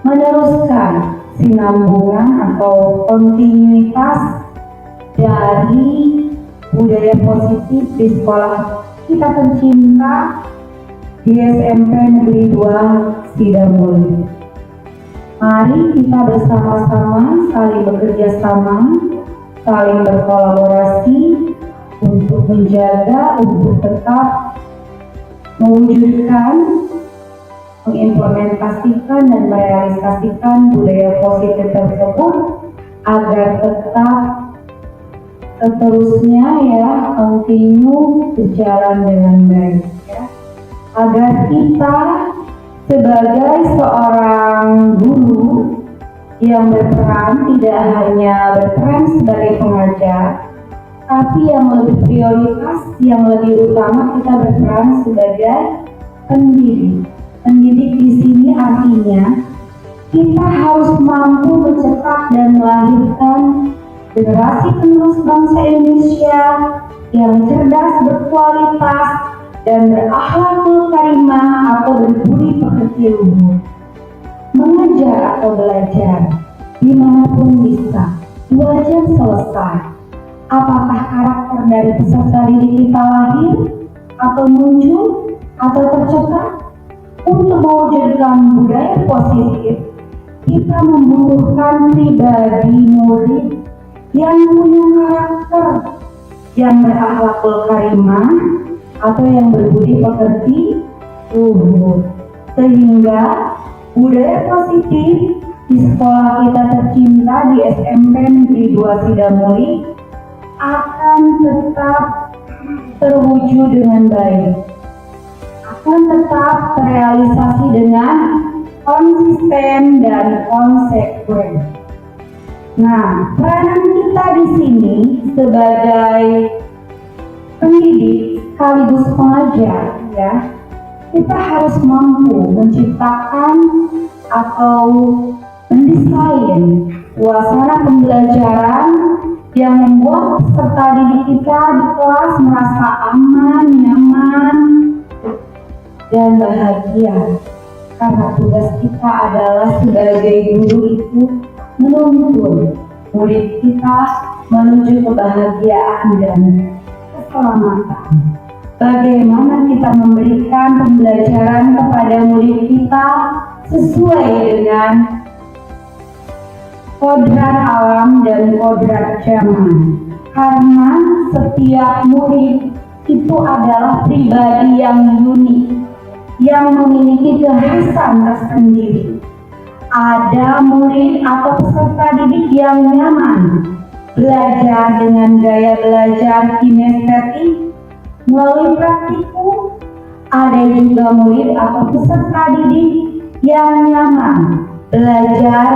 meneruskan sinambungan atau kontinuitas dari budaya positif di sekolah kita tercinta di SMP Negeri 2 Sidamuli. Mari kita bersama-sama saling bekerja sama, saling berkolaborasi untuk menjaga, untuk tetap mewujudkan, mengimplementasikan dan merealisasikan budaya positif tersebut agar tetap seterusnya ya continue berjalan dengan baik ya. Agar kita sebagai seorang guru yang berperan tidak hanya berperan sebagai pengajar, tapi yang lebih prioritas, yang lebih utama kita berperan sebagai pendidik. Pendidik di sini artinya kita harus mampu mencetak dan melahirkan generasi penerus bangsa Indonesia yang cerdas, berkualitas, dan berakhlakul karimah atau berbudi pekerti luhur. Mengajar atau belajar dimanapun bisa, 2 jam selesai. Apakah karakter dari peserta didik kita lahir atau muncul atau tercetak? Untuk mewujudkan budaya positif, kita membutuhkan pribadi murid yang punya karakter, yang berakhlakul karimah atau yang berbudi pekerti luhur, sehingga budaya positif di sekolah kita tercinta di SMP Negeri 2 Sidamuli akan tetap terwujud dengan baik, akan tetap terrealisasi dengan konsisten dan konsekuen. Nah, peranan kita di sini sebagai pendidik sekaligus pengajar ya, kita harus mampu menciptakan atau mendesain suasana pembelajaran yang membuat peserta didik kita di kelas merasa aman, nyaman, dan bahagia. Karena tugas kita adalah sebagai guru itu menuntun murid kita menuju kebahagiaan dan keselamatan. Bagaimana kita memberikan pembelajaran kepada murid kita sesuai dengan kodrat alam dan kodrat zaman. Karena setiap murid itu adalah pribadi yang unik, yang memiliki kekhasan tersendiri. Ada murid atau peserta didik yang nyaman belajar dengan gaya belajar kinestetik melalui praktikum. Ada juga murid atau peserta didik yang nyaman belajar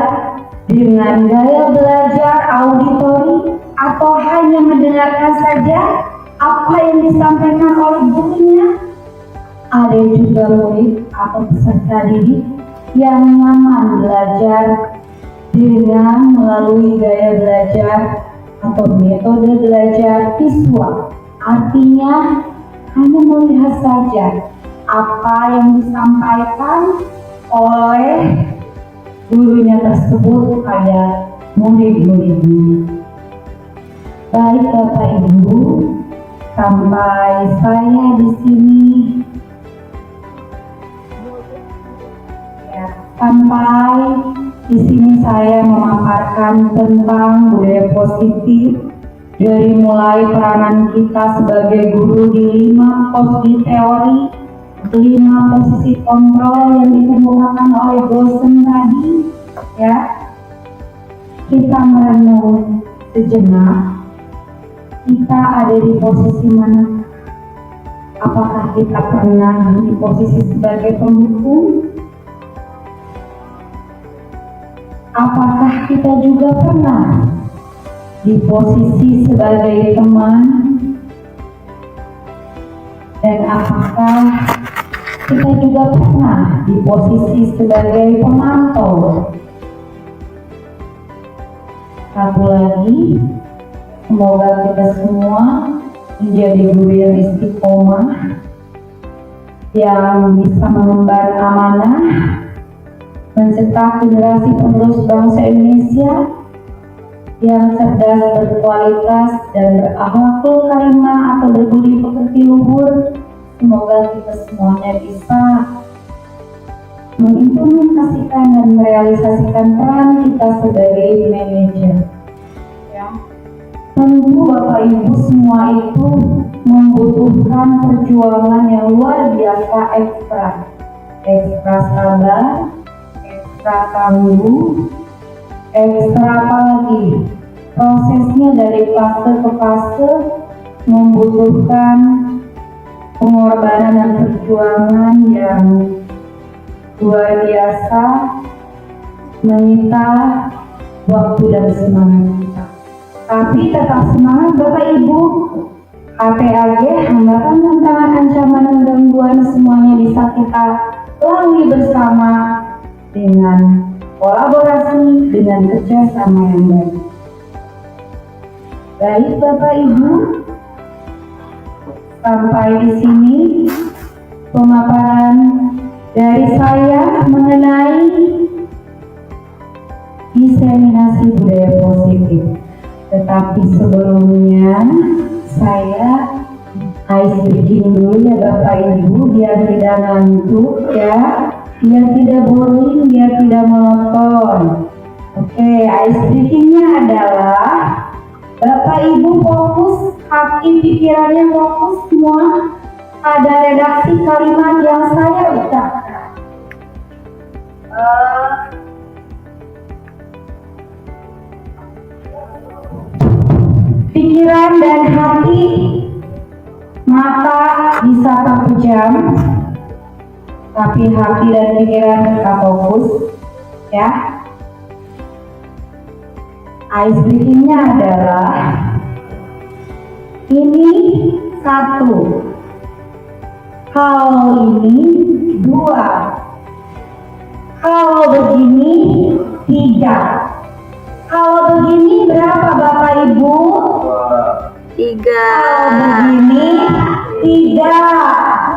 dengan gaya belajar auditori atau hanya mendengarkan saja apa yang disampaikan oleh gurunya. ada juga murid atau peserta didik yang nyaman belajar dengan melalui gaya belajar atau metode belajar visual. Artinya hanya melihat saja apa yang disampaikan oleh gurunya tersebut pada murid-muridnya. Baik Bapak Ibu, sampai saya di sini. Sampai di sini saya memaparkan tentang budaya positif dari mulai peranan kita sebagai guru di 5 posisi teori, 5 posisi kontrol yang dikemukakan oleh dosen tadi, ya. Kita merenung sejenak, kita ada di posisi mana? Apakah kita pernah di posisi sebagai pendukung? Apakah kita juga pernah di posisi sebagai teman? Dan apakah kita juga pernah di posisi sebagai pemantau? Satu lagi, semoga kita semua menjadi guru yang istiqomah, yang bisa mengemban amanah, mencetak generasi penerus bangsa Indonesia yang cerdas, berkualitas, dan berakhlakul karimah atau berbudi pekerti luhur. Semoga kita semuanya bisa mengimplementasikan dan merealisasikan peran kita sebagai manajer. Ya. Tentu Bapak Ibu semua itu membutuhkan perjuangan yang luar biasa ekstra sabar, ekstra tangguh, ekstra apa lagi? Prosesnya dari fase ke fase membutuhkan pengorbanan dan perjuangan yang luar biasa, menyita waktu dan semangat kita. Tapi tetap semangat Bapak Ibu. HPAG, hambatan, tantangan, ancaman, dan gangguan semuanya bisa kita lalui bersama dengan kolaborasi, dengan kerjasama yang baik. Baik Bapak Ibu, sampai di sini pemaparan dari saya mengenai diseminasi budaya positif. Tetapi sebelumnya saya ice breaking dulu ya Bapak Ibu, biar tidak ngantuk ya, biar tidak boring, biar tidak monoton. Oke, ice breakingnya adalah Bapak Ibu fokus, hati pikirannya fokus semua pada redaksi kalimat yang saya ucapkan. Pikiran dan hati, mata bisa terpejam, tapi hati dan pikiran tetap fokus, ya. Ice breakingnya adalah ini 1, kalau ini 2, kalau begini 3. Kalau begini berapa Bapak Ibu? 3. Kalau begini 3.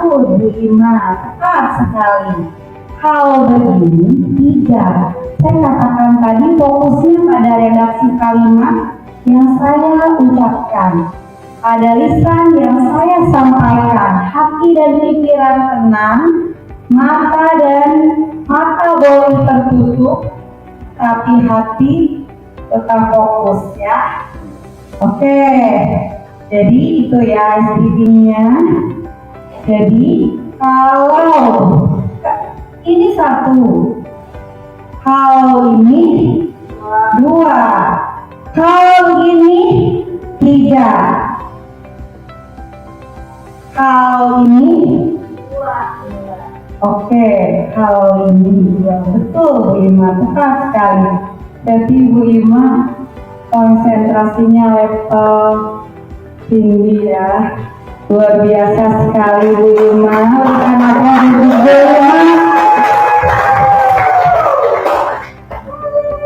Bu Ima, tepat sekali. Kalau begini 3. Saya katakan tadi fokusnya pada redaksi kalimat yang saya ucapkan, pada lisan yang saya sampaikan. Hati dan pikiran tenang, mata boleh tertutup, tapi hati tetap fokus ya. Oke, jadi itu ya speakingnya. Jadi kalau ini 1, kalau ini 2, kalau begini 3, kalau ini 2. Oke, kalau ini 2. Betul Bu Ima, tepat sekali. Jadi Bu Ima konsentrasinya level tinggi ya. Luar biasa sekali Bu Ilma. Berikan aplaus untuk Bu Ilma.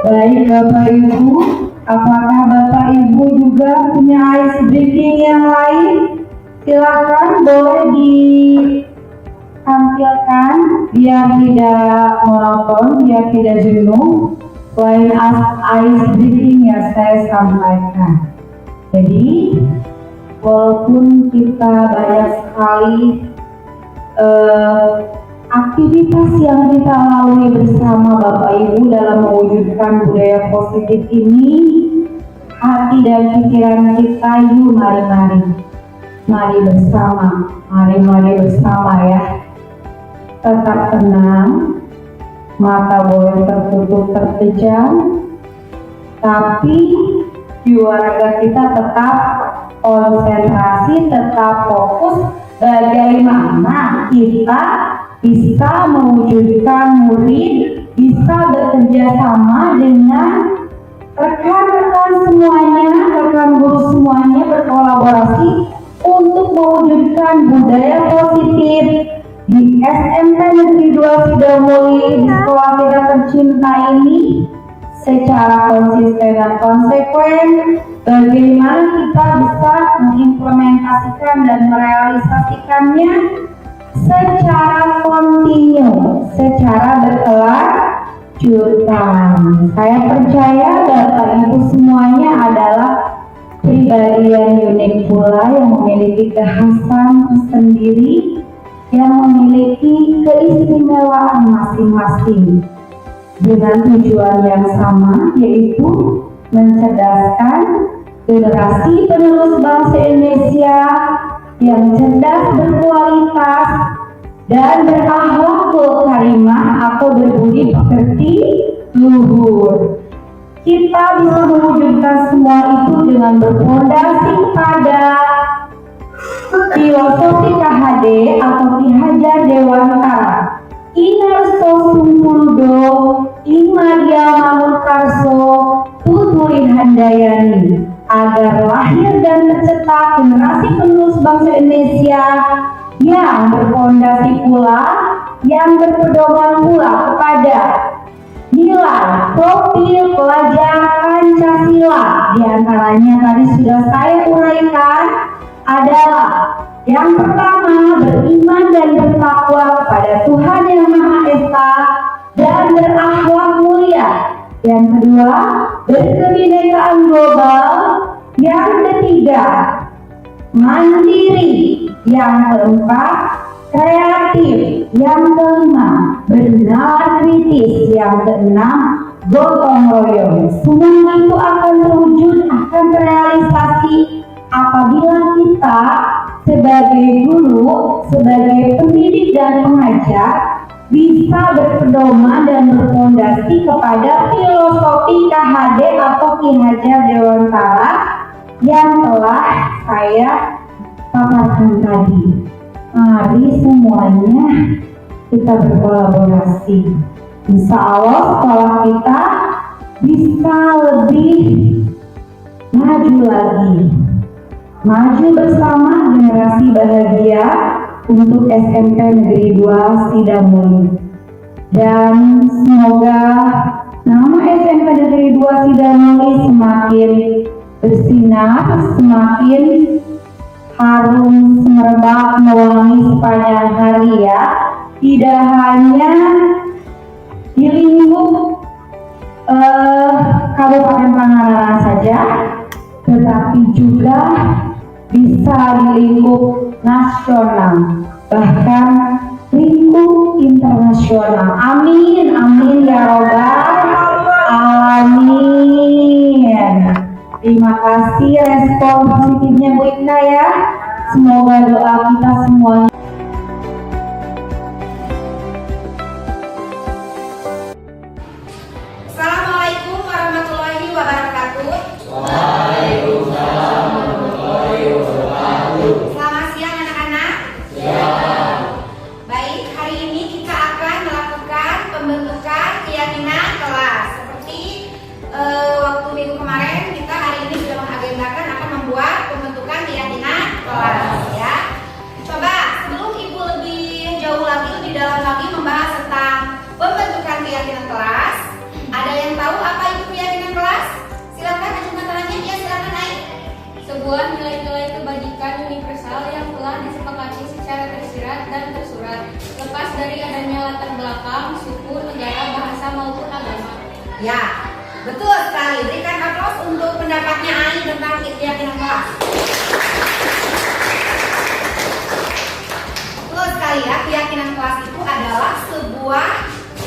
Baik Bapak Ibu, apakah Bapak Ibu juga punya ice breaking yang lain? Silakan boleh ditampilkan biar tidak monoton, biar tidak jenuh. Selain ice breaking yang saya sampaikan. Jadi walaupun kita banyak sekali aktivitas yang kita lalui bersama Bapak Ibu dalam mewujudkan budaya positif ini, hati dan pikiran kita, yuk mari bersama ya. Tetap tenang, mata boleh tertutup terpejam, tapi jiwa raga kita tetap konsentrasi, tetap fokus bagaimana kita bisa mewujudkan murid, bisa bekerja sama dengan rekan-rekan semuanya, rekan guru semuanya berkolaborasi untuk mewujudkan budaya positif di SMK Negeri 2 Sidomuli, di sekolah kita tercinta ini, secara konsisten dan konsekuen. Bagaimana kita bisa mengimplementasikan dan merealisasikannya secara kontinu, secara berkelanjutan. Saya percaya Bapak Ibu semuanya adalah pribadi yang unik pula, yang memiliki kekhasan tersendiri, yang memiliki keistimewaan masing-masing, dengan tujuan yang sama, yaitu mencerdaskan generasi penerus bangsa Indonesia yang cerdas, berkualitas, dan berakhlak karimah atau berbudi pekerti luhur. Kita bisa mewujudkan semua itu dengan berfondasi pada filosofi KHD atau Ki Hajar Dewantara, Inarso Sungkuldo, Imadia Mangunkarso, Tuturi Handayani, agar lahir dan tercetak generasi penerus bangsa Indonesia yang berfondasi pula, yang berpedoman pula kepada nilai profil pelajar Pancasila. Di antaranya tadi sudah saya uraikan adalah yang pertama, beriman dan bertakwa kepada Tuhan Yang Maha Esa dan berakhlak mulia. Yang kedua, berkebinekaan global. Yang ketiga, mandiri. Yang keempat, kreatif. Yang kelima, bernalar kritis. Yang keenam, gotong royong. Semua itu akan terwujud, akan terrealisasi apabila kita sebagai guru, sebagai pendidik dan pengajar bisa berpedoman dan berfondasi kepada filosofi KHD atau Ki Hajar Dewantara yang telah saya paparkan tadi. Mari semuanya kita berkolaborasi. Insya Allah sekolah kita bisa lebih maju lagi. Maju bersama generasi bahagia untuk SMK Negeri 2 Sidomuli. Dan semoga nama SMK Negeri 2 Sidomuli semakin bersinar, semakin harum, semerbak, mewangi sepanjang hari ya. Tidak hanya di lingkup Kabupaten Pangandaran saja, tetapi juga bisa di lingkup nasional, bahkan lingkup internasional. Amin, amin ya robbal alamin. Terima kasih respon positifnya Bu Ika ya. Semoga doa kita semuanya. Assalamualaikum warahmatullahi wabarakatuh. Selamat siang anak-anak. Baik, hari ini kita akan melakukan pembentukan keyakinan kelas. Seperti waktu minggu kemarin, kita hari ini sudah mengagendakan akan membuat pembentukan keyakinan kelas ya. latar belakang, suku, negara, bahasa maupun agama. Ya, betul sekali. Berikan aplaus untuk pendapatnya Ai tentang keyakinan kelas. Betul sekali ya, keyakinan kelas itu adalah sebuah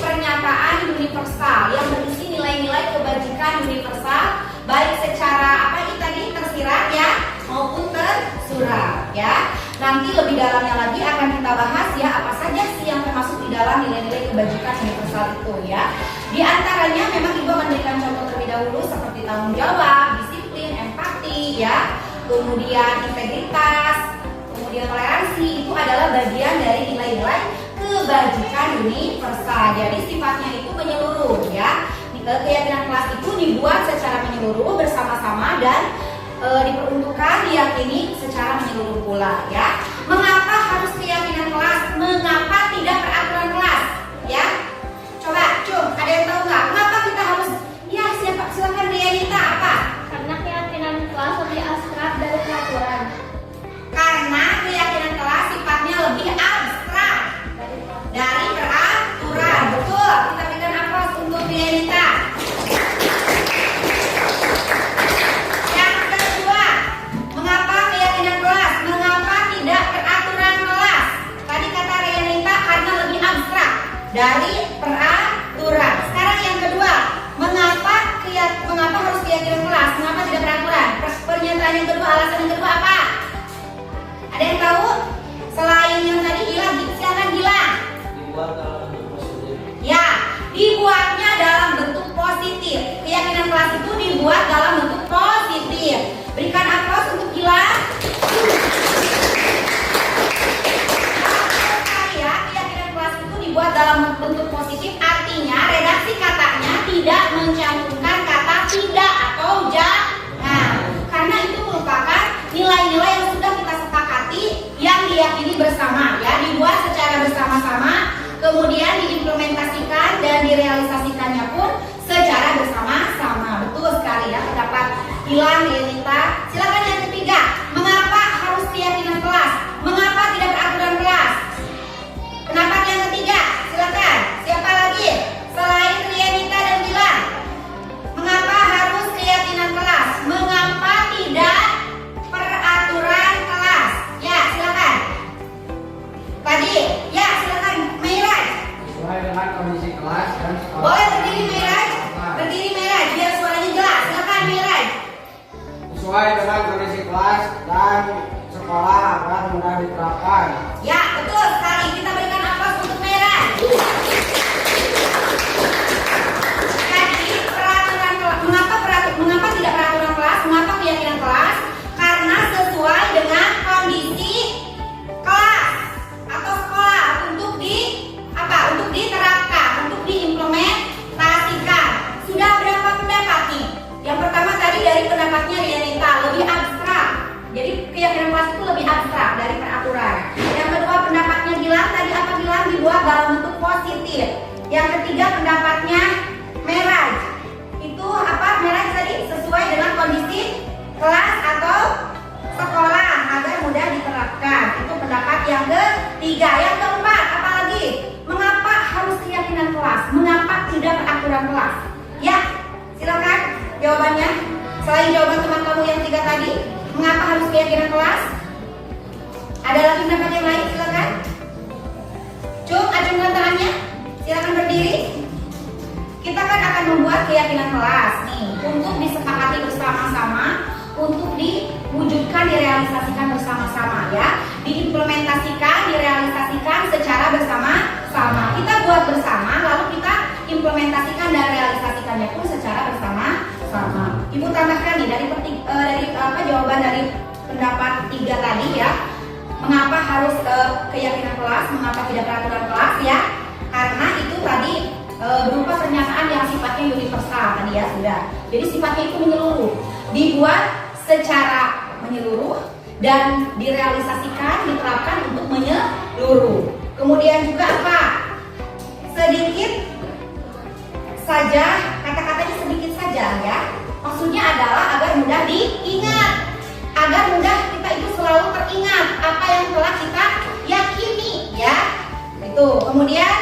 pernyataan universal yang berisi nilai-nilai kebajikan universal, baik secara tadi tersirat ya maupun tersurat ya. Nanti lebih dalamnya lagi akan kita bahas ya apa saja sih yang termasuk di dalam nilai-nilai kebajikan universal itu ya. Di antaranya memang Ibu memberikan contoh terlebih dahulu seperti tanggung jawab, disiplin, empati ya, kemudian integritas, kemudian toleransi, itu adalah bagian dari nilai-nilai kebajikan universal. Jadi sifatnya itu menyeluruh ya. Keyakinan kelas itu dibuat secara menyeluruh bersama-sama dan diperuntukkan diyakini secara menyeluruh pula ya. Mengapa harus keyakinan kelas? Mengapa tidak peraturan kelas? Ya, coba Cum, ada yang tahu nggak? Mengapa kita harus? Ya, silakan Rianita, apa? Karena keyakinan kelas lebih abstrak dari peraturan. Karena keyakinan kelas sifatnya lebih abstrak dari peraturan. Betul. Kita berikan aplaus untuk Rianita. Yang kedua, mengapa keyakinan kelas? Mengapa tidak peraturan kelas? Tadi kata Rianita karena lebih abstrak dari peraturan. Sekarang yang kedua, mengapa harus keyakinan kelas? Mengapa tidak peraturan? Pernyataan yang kedua, alasan yang kedua apa? Ada yang tahu? Selain yang tadi Gilang, silakan Gilang. Dibuat dalam bentuk positif. Ya, dibuatnya dalam bentuk positif. Keyakinan kelas itu dibuat dalam bentuk positif. Berikan aplaus untuk Gilang. Ya, keyakinan kelas itu dibuat dalam bentuk positif, artinya redaksi katanya tidak mencantumkan kata tidak atau jangan. Karena itu merupakan nilai-nilai yang sudah kita sepakati yang diyakini bersama ya, dibuat secara bersama-sama, kemudian diimplementasikan dan direalisasikannya pun secara bersama-sama. Betul sekali ya pendapat Gilang, Rianita. Silakan yang ketiga, mengapa harus keyakinan kelas? Mengapa tidak peraturan kelas? Pendapat yang ketiga, silakan. Siapa lagi selain Rianita dan Gilang? Mengapa harus keyakinan kelas? Mengapa tidak peraturan kelas? Ya, silakan. Tadi, ya silakan Meiraj. Sesuai dengan kondisi kelas dan sekolah. Boleh berdiri Meiraj? Berdiri Meiraj, biar suaranya jelas. Silakan Meiraj. Sesuai dengan kondisi kelas dan sekolah agar mudah diterapkan. Ya, betul sekali. Kita berikan aplaus untuk Meiraj. Jadi, peraturan kelas. Mengapa tidak peraturan kelas? Mengapa keyakinan kelas? Karena sesuai dengan kondisi kelas atau sekolah untuk diterapkan, untuk diimplementasikan. Sudah berapa pendapat nih? Yang pertama tadi dari pendapatnya Rianita, lebih abstrak. Jadi keyakinan kelas itu lebih abstrak dari peraturan. Yang kedua pendapatnya Gilang, tadi apa Gilang? Dibuat dalam bentuk positif. Yang ketiga pendapatnya Meiraj. Itu apa Meiraj tadi? Sesuai dengan kondisi kelas atau sekolah agar mudah diterapkan. Itu pendapat yang ketiga. Yang keempat, apa lagi? Mengapa harus keyakinan kelas? Mengapa tidak peraturan kelas? Ya, silakan jawabannya. Selain jawaban teman kamu yang tiga tadi, mengapa harus keyakinan kelas? Ada lagi pendapat yang lain? Silakan. Cum, acungkan tangannya. Silakan berdiri. Kita kan akan membuat keyakinan kelas nih untuk disepakati bersama-sama, untuk diwujudkan, direalisasikan bersama-sama ya, diimplementasikan, direalisasikan secara bersama-sama. Kita buat bersama, lalu kita implementasikan dan realisasikannya pun secara bersama-sama. Ibu tambahkan nih dari jawaban dari pendapat tiga tadi ya. Mengapa harus keyakinan kelas? Mengapa tidak peraturan kelas ya? Karena itu tadi berupa pernyataan yang sifatnya universal tadi ya sudah. Jadi sifatnya itu menyeluruh, dibuat secara menyeluruh dan direalisasikan, diterapkan untuk menyeluruh. Kemudian juga apa? Sedikit saja, kata-katanya sedikit saja ya. Maksudnya adalah agar mudah diingat, agar mudah kita itu selalu teringat apa yang telah kita yakini ya. Itu. Kemudian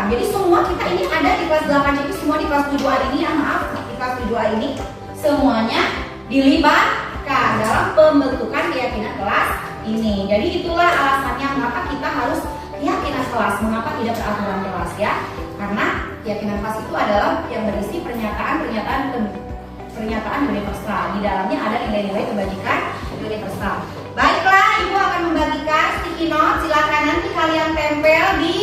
Jadi semua kita ini ada di kelas 8 itu, semua di kelas 7A ini ya, maaf, di kelas 7A ini semuanya dilibatkan dalam pembentukan keyakinan kelas ini. Jadi itulah alasannya mengapa kita harus keyakinan kelas, mengapa tidak peraturan kelas ya. Karena keyakinan kelas itu adalah yang berisi pernyataan universal. Di dalamnya ada nilai-nilai kebajikan universal. Baiklah, Ibu akan membagikan sticky note. Silakan nanti kalian tempel di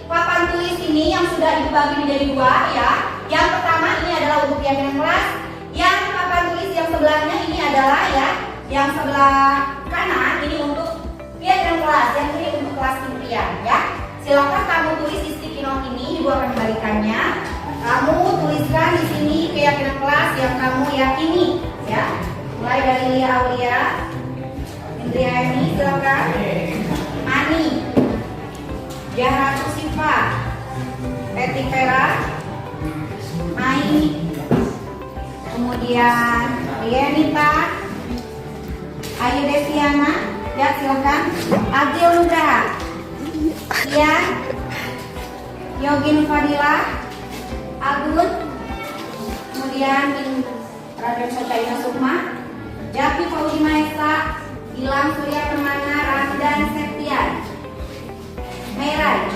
papan tulis ini yang sudah Ibu bagi menjadi 2 ya. Yang pertama ini adalah untuk keyakinan kelas. Yang papan tulis yang sebelahnya ini adalah ya, yang sebelah kanan ini untuk keyakinan kelas, yang kiri untuk kelas impian ya. Silakan kamu tulis di sticky note ini, Ibu akan membalikannya. Kamu tuliskan di sini keyakinan kelas yang kamu yakini ya. Mulai dari Lia Aulia, Indriani, silakan. Ani, Jahratu Sifa, Eti Vera, Mai, kemudian Rianita, Ayu Deviana, ya silakan. Agil Nugraha, Ian, Yogin Fadila, Agun, kemudian Raden Socaina Sukma, Japi Faudi Maesa, Gilang Surya Permana, Ramdan Septian, Merai,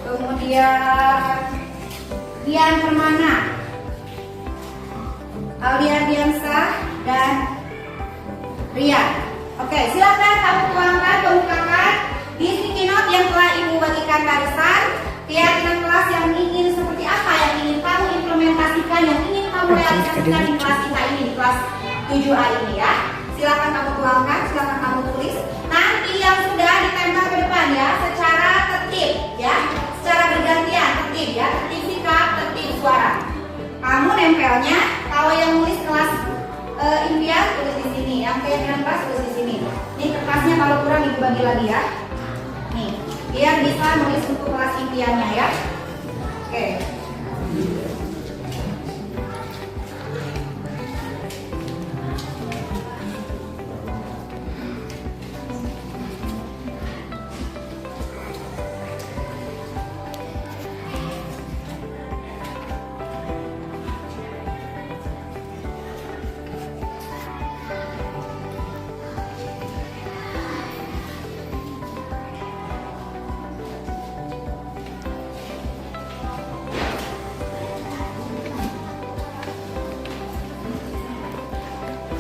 kemudian Dian Permana, Alia Diansa, dan Rian. Oke, silakan kamu tuangkan, kemukakan di sticky note yang telah Ibu bagikan barusan. Keyakinan kelas yang ingin seperti apa, yang ingin kamu implementasikan, yang ingin kamu realisasikan di kelas kita ini, di kelas 7A ini ya. Silakan kamu tuangkan, silakan kamu tulis. Nanti yang sudah ditempel ke depan ya, secara tertib ya, secara bergantian tertib ya, tertib sikap, tertib suara. Kamu nempelnya, kalau yang nulis kelas impian tulis di sini, yang keyakinan kelas tulis di sini. Ini kertasnya kalau kurang Ibu bagi lagi ya. Nih, biar bisa nulis untuk kelas impiannya ya. Oke.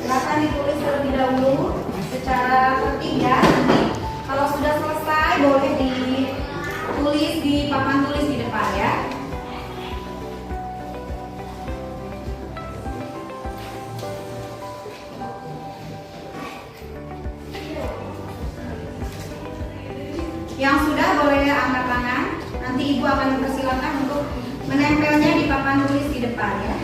Silakan ditulis terlebih dahulu secara tertib ya. Nanti kalau sudah selesai boleh ditulis di papan tulis di depan ya. Yang sudah boleh angkat tangan. Nanti Ibu akan mempersilakan untuk menempelnya di papan tulis di depan ya.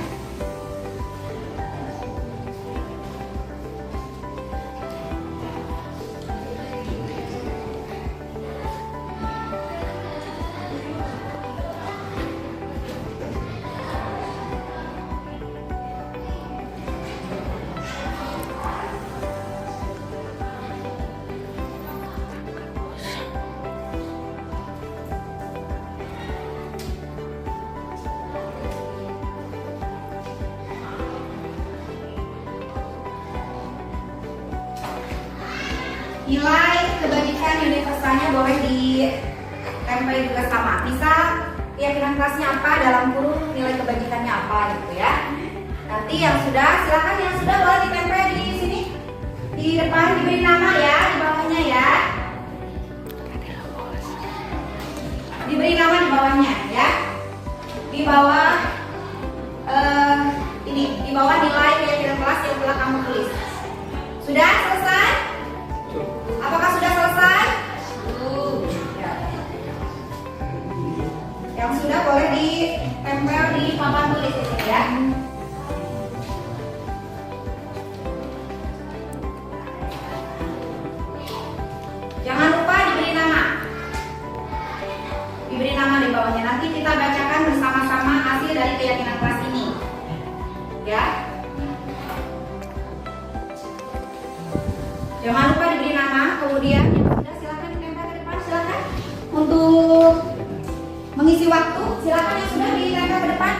Nilai kebajikan universalnya boleh ditempel juga sama. Misal keyakinan kelasnya apa, dalam kurung nilai kebajikannya apa gitu ya. Nanti yang sudah, silakan yang sudah boleh ditempel di sini. Di depan diberi nama ya, di bawahnya ya. Diberi nama di bawahnya ya. Di bawah ini, di bawah nilai keyakinan kelas yang telah kamu tulis. Sudah selesai? Apakah sudah selesai? Yang sudah boleh ditempel di papan tulis ini ya. Jangan lupa diberi nama. Diberi nama di bawahnya. Nanti kita bacakan bersama-sama hasil dari keyakinan kelas ini. Ya. Jangan lupa diberi nama, kemudian yang sudah silakan ditempel ke depan, silakan. Untuk mengisi waktu, silakan yang sudah ditempel ke depan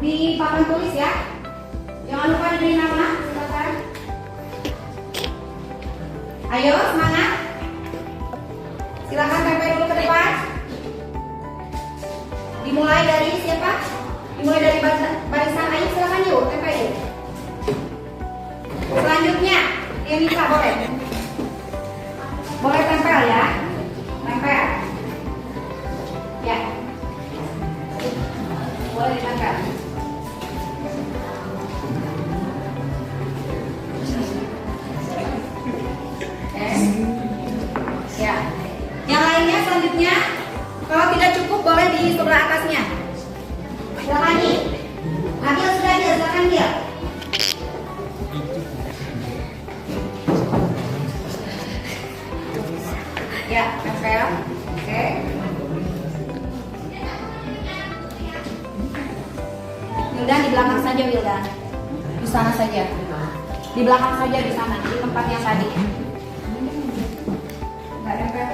di papan tulis ya. Jangan lupa diberi nama, silakan. Ayo semangat. Silakan tempel dulu ke depan. Dimulai dari siapa? Dimulai dari barisan. Ayo silakan yuk, tempel yuk. Selanjutnya, Nisa boleh. Boleh tempel ya. Tempel. Ya. Boleh ditempel. Ya. Yang lainnya selanjutnya, kalau tidak cukup boleh di sebelah atasnya. Silakan nih. Ambil sudah dia, silakan dia. Ya, tempel. Oke. Wildan di belakang saja, Wildan. Di sana saja. Di belakang saja, di sana, di tempat yang tadi. Enggak tempel.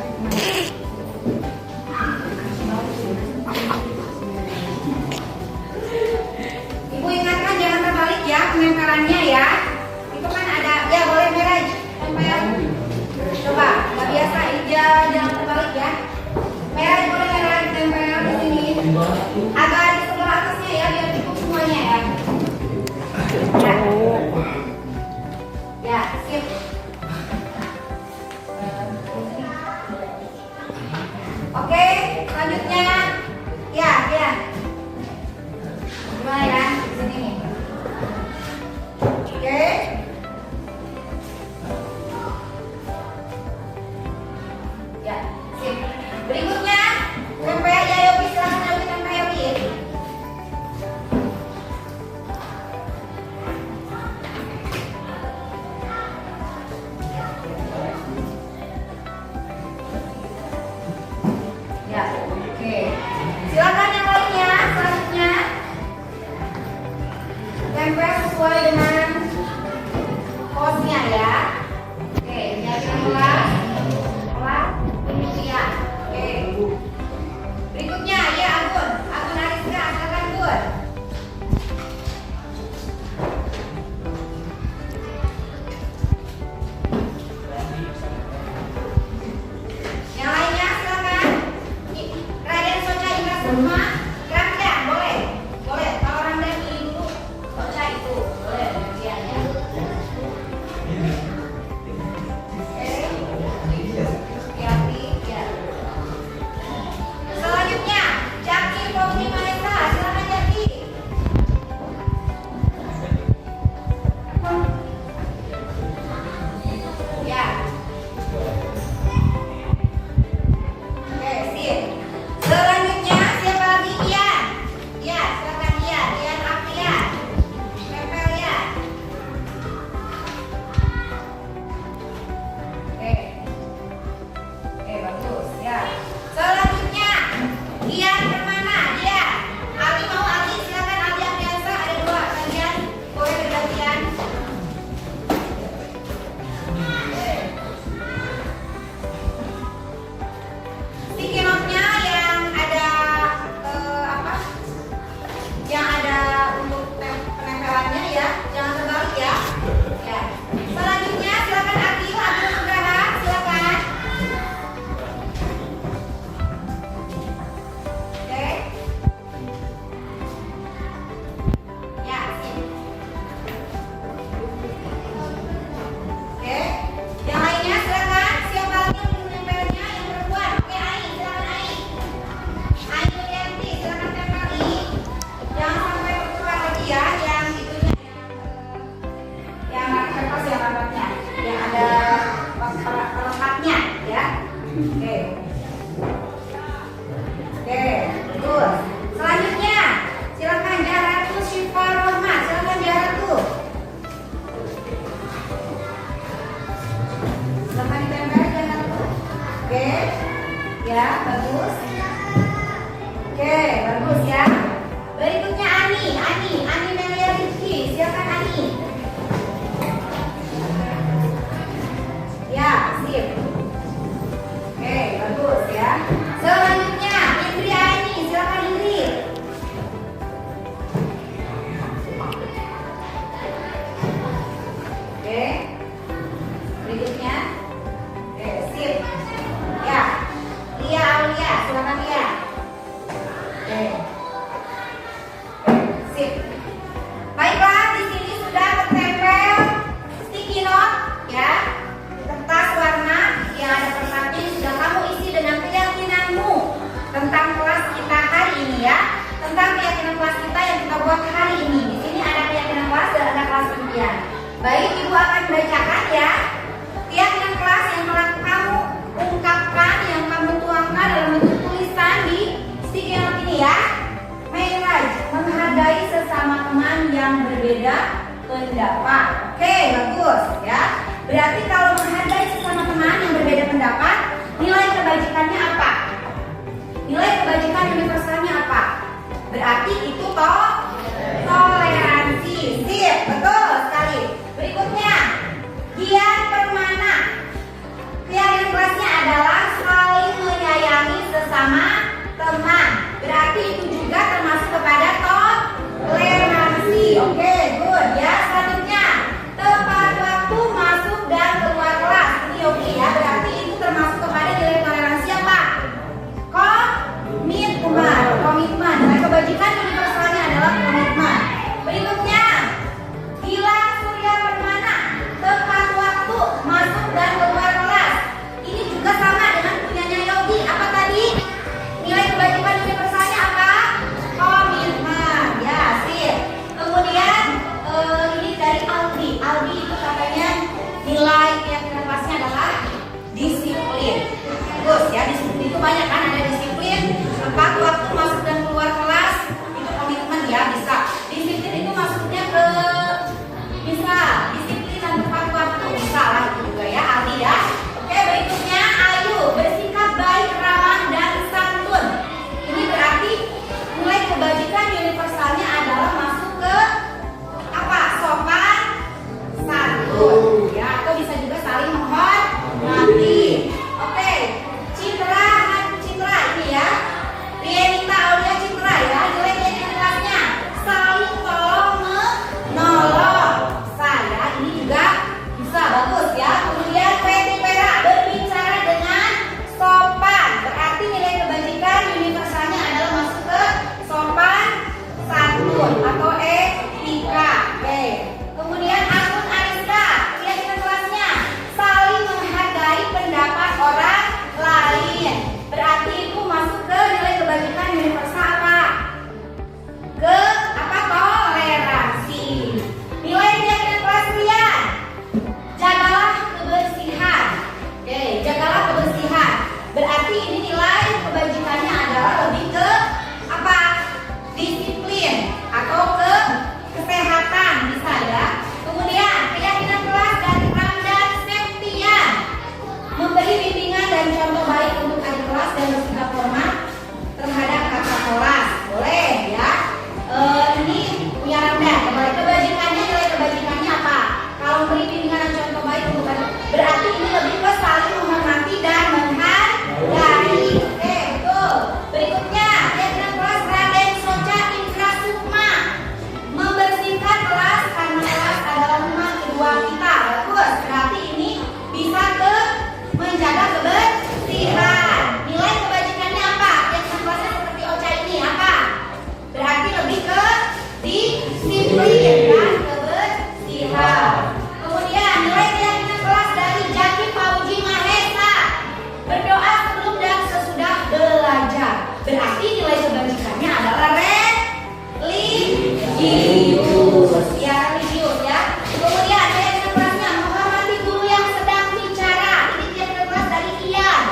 Ibu ingatkan jangan terbalik ya penempelannya ya. Itu kan ada, ya boleh merah tempel. Coba, nggak biasa, jangan terbalik ya. Merah boleh merah tempel di sini. Agak di sebelah atasnya ya, biar cukup semuanya ya. Ya, ya, sip. Oke, selanjutnya, ya. Gimana ya, di sini nih. Oke. Ya, sip. Berikutnya, tempel ya Yogi, silakan Yogi tempel Yogi. Ya, oke. Silakan yang lainnya, selanjutnya tempel sesuai dengan posnya ya. Oke, jadi pelan. Ya, oke. Berikutnya ya Agun Ariska, silakan Gun. Yang lainnya silakan. Raden Soca Indra Sukma, Ramdan boleh. Kalau Ramdan pilih dulu Soca itu boleh bagian ya. Selanjutnya, Jaki Putri Manesa, silakan Jaki. Ya. Oke, sip. Selanjutnya, siapa lagi? Ian. Ya, silakan Ian. Ian Aprian. Tempel ya. Oke, bagus ya. Selanjutnya, Ian kemana? Dia. Ali mau Ali, silakan Ali Apriansa, ada dua kalian boleh bergantian. Sticky note-nya yang ada apa? Yang ada untuk penempelannya ya, jangan terbalik ya. Ya. Selanjutnya silakan Agil Nugraha, silakan. Oke. Ya, sip. Oke. Yang lainnya silakan. Siapa lagi yang belum nempelnya? Yang perempuan. Oke, Ai, silakan Ai. Ai Yulianti, silakan tempel I. Jangan sampai bertukar lagi ya, yang itunya yang kertas yang rapatnya, yang ada pelengkapnya ya. Oke. Oke, terus selanjutnya silakan Jaratu Syifa Rohma, silakan Jaratu. Silakan ditempel Jaratu. Oke, ya bagus. Oke, bagus ya. Berikutnya Ani Melia Rizky, silakan Ani. Ya, sip. Oke, bagus ya. Selanjutnya Indri berarti ini nilai kebajikannya adalah lebih ke apa? Disiplin atau ke kesehatan bisa ya. Kemudian keyakinan kelas dari Ramdan Septian, memberi bimbingan dan contoh baik untuk adik kelas dan bersikap hormat terhadap kakak kelas. Boleh ya. Ini punya Ramdan. Kebajikannya, nilai kebajikannya apa? Kalau memberi bimbingan dan contoh baik untuk adik, berarti ini lebih ke saling menghormati dan menghargai. Oke, betul. Berikutnya keyakinan kelas Raden Soca Indra Sukma, membersihkan kelas karena kelas adalah rumah kedua kita. Bagus. Berarti ini bisa ke menjaga kebersihan. Nilai kebajikannya apa? Keyakinan kelasnya seperti Ocha ini apa? Berarti lebih ke disiplin dan kebersihan. Kemudian nilai keyakinan kelas dari Jaki Fauji Mahesa, berdoa sebelum dan sesudah belajar. Berarti nilai kebajikannya adalah religius ya, religius ya. Kemudian keyakinan kelasnya menghormati guru yang sedang bicara. Ini keyakinan kelas dari Ian.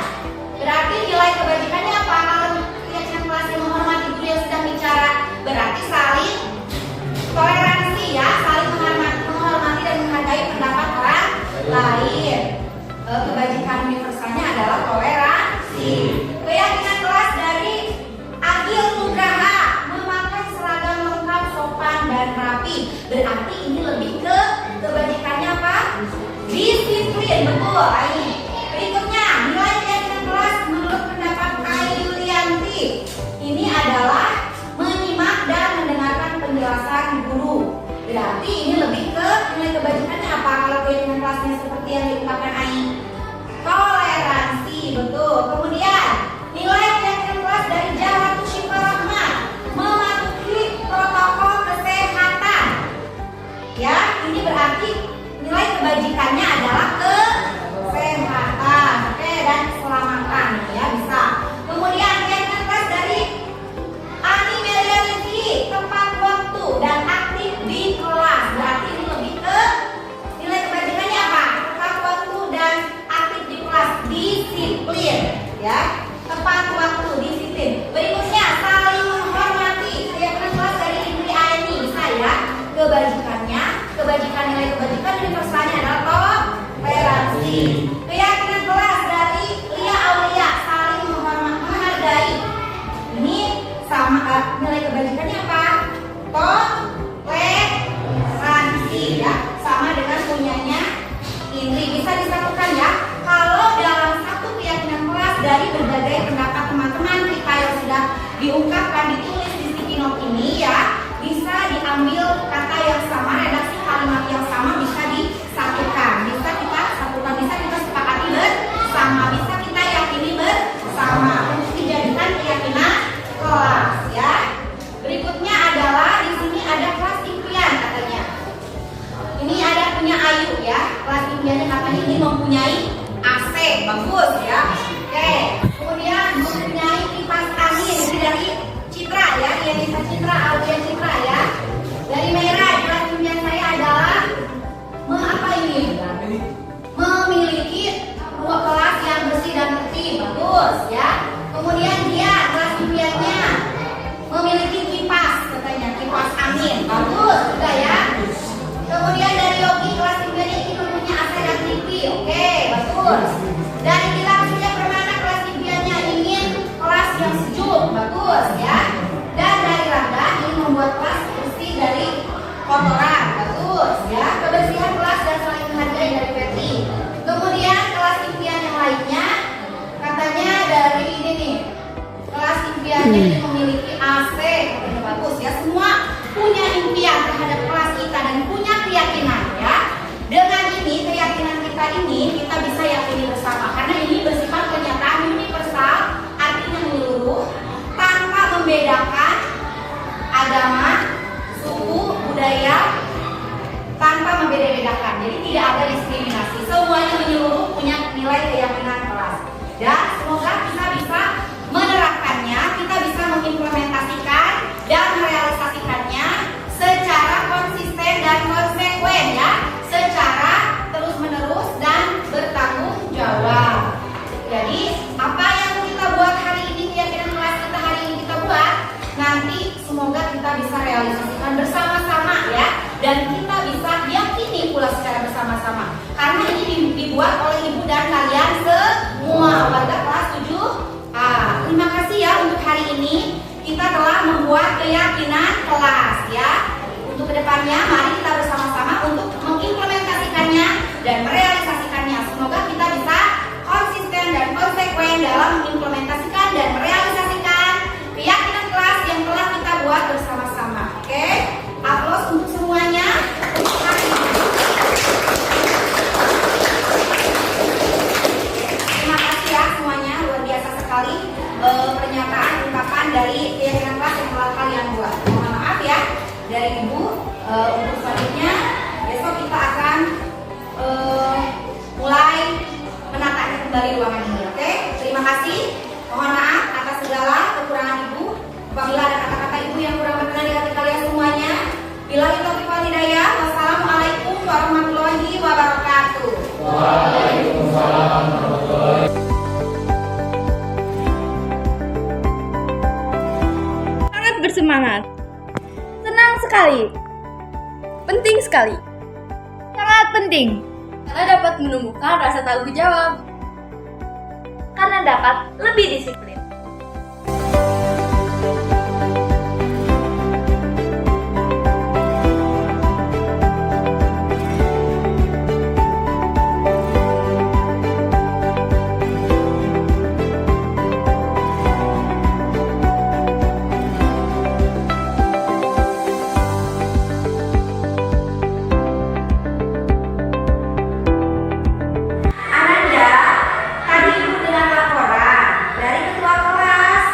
Berarti nilai kebajikannya apa? Kalau keyakinan kelasnya menghormati guru yang sedang bicara, berarti saling toleransi ya, saling menghormati dan menghargai pendapat orang lain. Kebajikan universalnya adalah toleransi. Keyakinan kelas dari Agil Nugraha, memakai seragam lengkap, sopan dan rapi. Berarti ini lebih ke kebajikannya apa? Disiplin, betul. Ini. Berikutnya nilai keyakinan kelas menurut pendapat Ayulianti, ini adalah menyimak dan mendengarkan penjelasan guru. Berarti ini lebih ke nilai kebajikannya apa? Kalau keyakinan kelasnya seperti yang diungkapkan Ai, toleransi, betul. Kemudian nilai keyakinan kelas dari Jawatu Syifa Rahmat, mematuhi protokol kesehatan. Ya, ini berarti nilai kebajikannya adalah kesehatan, oke, dan keselamatan ya, bisa. Kemudian keyakinan kelas dari Ani Melianiti, tepat waktu dan aktif di kelas. Berarti ini lebih ke nilai kebajikannya apa? Tepat waktu dan aktif di kelas, disiplin ya. Tepat waktu, disiplin. Berikutnya saling menghormati. Keyakinan kelas dari Indri Aini, bisa ya. Kebajikan nilai kebajikan universalnya adalah toleransi. Keyakinan kelas dari Lia Aulia, saling menghargai. Ini sama nilai kebajikannya apa? Toleransi ya, sama dengan punyanya Indri. Bisa disatukan ya. Kalau dalam satu keyakinan kelas dari berbagai pendapat teman-teman kita yang sudah diungkapkan, ditulis di sticky note ini ya, bisa diambil kata yang sama, redaksi kalimat yang sama, bisa disatukan. Bisa kita satukan, bisa kita sepakati bersama, bisa kita yakini bersama untuk dijadikan keyakinan kelas ya. Berikutnya adalah di sini ada kelas impian katanya. Ini ada punya Ayu ya. Kelas impiannya katanya ini mempunyai AC, bagus ya. Oke. Kemudian mempunyai kipas angin, ini dari Citra ya, Yanisa Citra, Aldian Citra ya. Dari Merah, kelas impian saya adalah memiliki ruang kelas yang bersih dan tertib, bagus ya. Kemudian dia kelas impiannya memiliki kipas, katanya kipas angin, bagus juga ya. Kemudian dari Yogi, kelas impiannya ingin mempunyai AC dan TV, oke, bagus. Dari Gilang Surya Permana, kelas impiannya ingin kelas yang sejuk, bagus ya. Dan dari Rangga ingin membuat kelas bersih dari kotoran, bagus ya. Kebersihan kelas dan saling menghargai dari Betty. Kemudian kelas impian yang lainnya katanya dari ini nih, kelas impiannya ini memiliki AC, katanya bagus ya. Semua punya impian terhadap kelas kita dan punya keyakinan ya. Dengan ini keyakinan kita ini kita bisa yakini bersama karena ini dibuat oleh ibu dan kalian semua warga kelas 7A. Terima kasih ya untuk hari ini kita telah membuat keyakinan kelas ya. Untuk kedepannya mari kita bersama-sama untuk mengimplementasikannya dan merealisasikannya. Semoga kita bisa konsisten dan konsekuen dalam mengimplementasikan dan merealisasikan keyakinan kelas yang telah kita buat bersama-sama. Oke, aplaus untuk semuanya. Terima kasih ya semuanya, luar biasa sekali pernyataan ungkapan dari keyakinan kelas yang telah kalian buat. Mohon maaf ya dari ibu. Untuk selanjutnya besok kita akan mulai menata kembali ruangan ini. Oke, terima kasih. Mohon maaf atas segala kekurangan ibu. Apabila ada kata-kata ibu yang kurang berkenan di hati kalian semuanya, billahi taufiq wal hidayah. Wassalamualaikum warahmatullahi wabarakatuh. Waalaikumsalam warahmatullahi Sangat bersemangat. Senang sekali. Penting sekali. Sangat penting. Karena dapat menumbuhkan rasa tanggung jawab. Karena dapat lebih disiplin. Ananda, tadi ibu dengar laporan dari ketua kelas.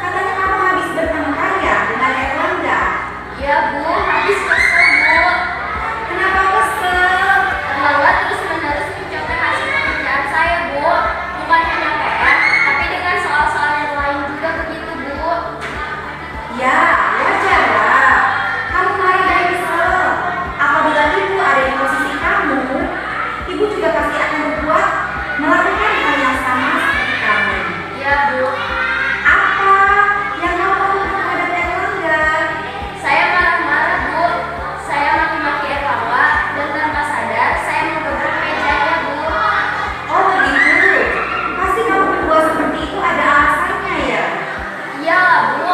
Katanya kamu habis bertengkar ya dengan Erlangga. Iya Bu, habis kesel Bu. Kenapa kesel? Erlangga terus menerus mencontoh hasil pekerjaan saya Bu. Bukan hanya PR, tapi dengan soal-soal yang lain juga begitu Bu. Ya, wajar lah. Kamu marah dan kesel. Apabila ibu ada di posisi kamu, ibu juga pasti akan berbuat melakukan hal yang sama seperti kamu. Iya Bu. Apa yang kamu lakukan terhadap Erlangga? Saya marah-marah Bu. Saya maki-maki Erlangga dan tanpa sadar saya menggebrak mejanya Bu. Oh begitu. Pasti kamu berbuat seperti itu ada alasannya ya. Iya lah Bu.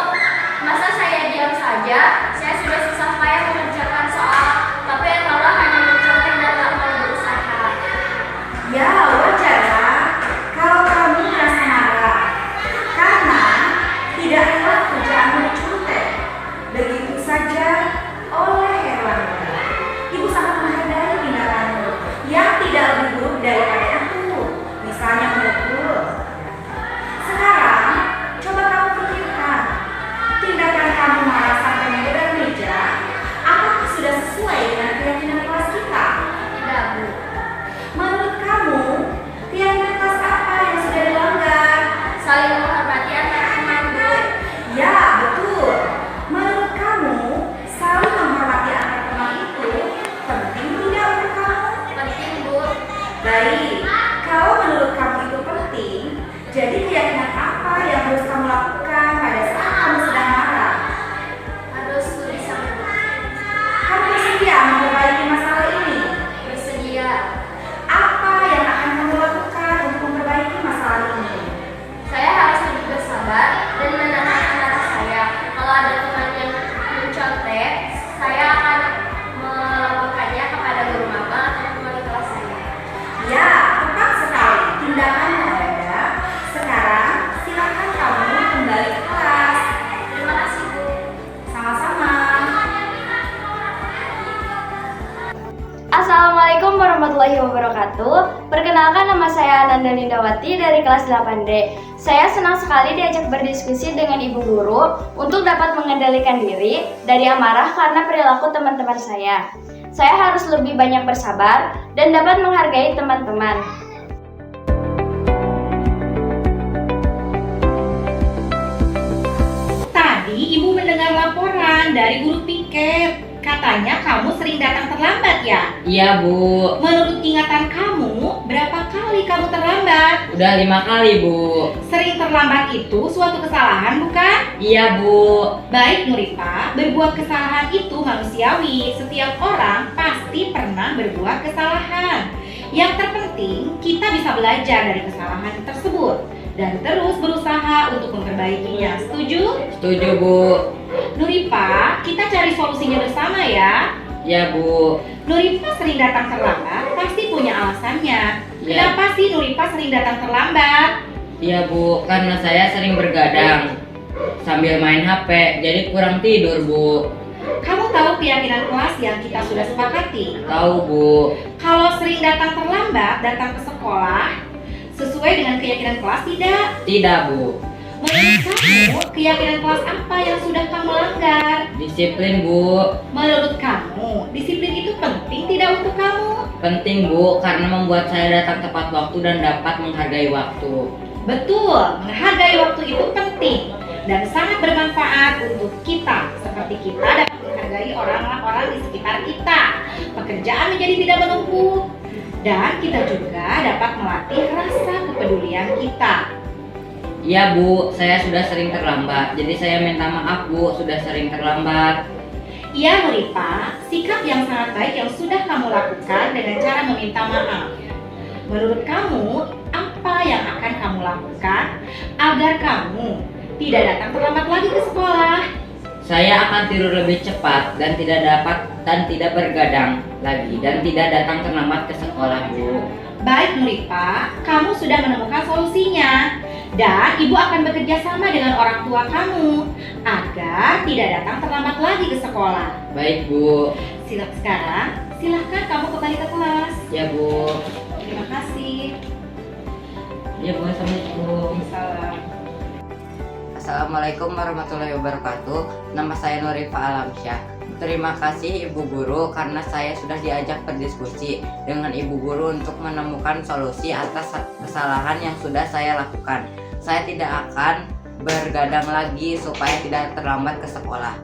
Masa saya diam saja? Saya sudah susah payah mengerjakan soal, tapi Erlangga hanya mencontek dan tak mau berusaha. Ya wajar lah kalau kamu merasa marah karena tidak rela kerjaanmu dicontek begitu saja oleh Erlangga. Ibu sangat menghargai tindakanmu yang tidak lebih buruk daripada itu. Misalnya memukul. Sekarang coba kamu pikirkan tindakan kamu marah sampai menggebrak meja. Apakah sudah sesuai dengan keyakinan kelas kita? Tidak Bu. Menurut kamu, keyakinan kelas apa yang sudah dilanggar? Saling menghormati antar teman Bu. Ya, betul. Menurut kamu, saling menghormati antar teman itu penting tidak untuk kamu? Penting Bu. Baik, kalau menurut kamu itu penting, jadi keyakinan apa yang harus kamu lakukan pada saat kamu sedang marah? Harus tulisan Bu. Kamu bersedia memperbaiki masalah ini? Bersedia. Apa yang akan kamu lakukan untuk memperbaiki masalah ini? Saya harus lebih bersabar dan menahan amarah saya. Kalau ada teman yang mencontek, saya akan melaporkannya kepada guru maba atau wali kelas saya. Ya, tepat sekali. Tindakanmu ada. Sekarang silakan kamu kembali ke kelas. Terima kasih Bu. Sama-sama. Assalamualaikum warahmatullahi wabarakatuh. Perkenalkan, nama saya Ananda Lindawati dari kelas 8D. Saya senang sekali diajak berdiskusi dengan ibu guru untuk dapat mengendalikan diri dari amarah karena perilaku teman-teman saya. Saya harus lebih banyak bersabar dan dapat menghargai teman-teman. Tadi ibu mendengar laporan dari guru piket. Katanya kamu sering datang terlambat ya? Iya Bu, Menurut ingatan kamu, berapa kali kamu terlambat? udah 5 kali Bu. Sering terlambat itu suatu kesalahan bukan? Iya Bu. Baik Nurita, berbuat kesalahan itu manusiawi. Setiap orang pasti pernah berbuat kesalahan. Yang terpenting, kita bisa belajar dari kesalahan tersebut dan terus berusaha untuk memperbaikinya. Setuju? Setuju, Bu. Nuripa, kita cari solusinya bersama ya. Ya, Bu. Nuripa sering datang terlambat, pasti punya alasannya. Ya. Kenapa sih Nuripa sering datang terlambat? Iya, Bu. Karena saya sering bergadang sambil main HP, jadi kurang tidur, Bu. Kamu tahu keyakinan kelas yang kita sudah sepakati? Tahu, Bu. Kalau sering datang terlambat, datang ke sekolah, sesuai dengan keyakinan kelas tidak? Tidak, Bu. Menurut kamu, keyakinan kelas apa yang sudah kamu langgar? Disiplin, Bu. Menurut kamu, disiplin itu penting tidak untuk kamu? Penting, Bu, karena membuat saya datang tepat waktu dan dapat menghargai waktu. Betul, menghargai waktu itu penting dan sangat bermanfaat untuk kita. Seperti kita dapat menghargai orang-orang di sekitar kita. Pekerjaan menjadi tidak menumpuk. Dan kita juga dapat melatih rasa kepedulian kita. Iya, Bu, saya sudah sering terlambat. Jadi saya minta maaf, Bu, sudah sering terlambat. Iya Nuripa, sikap yang sangat baik yang sudah kamu lakukan dengan cara meminta maaf. Menurut kamu, apa yang akan kamu lakukan agar kamu tidak datang terlambat lagi ke sekolah? Saya akan tidur lebih cepat dan tidak bergadang lagi dan tidak datang terlambat ke sekolah, Bu. Baik Nuripa, kamu sudah menemukan solusinya. Dan ibu akan bekerja sama dengan orang tua kamu agar tidak datang terlambat lagi ke sekolah. Baik, Bu. Sekarang, silahkan kamu kembali ke kelas. Ya, Bu. Terima kasih. Ya, Bu. Assalamualaikum. Salam. Assalamualaikum warahmatullahi wabarakatuh. Nama saya Nurifa Alamsyah. Terima kasih Ibu Guru karena saya sudah diajak berdiskusi dengan Ibu Guru untuk menemukan solusi atas kesalahan yang sudah saya lakukan. Saya tidak akan bergadang lagi supaya tidak terlambat ke sekolah.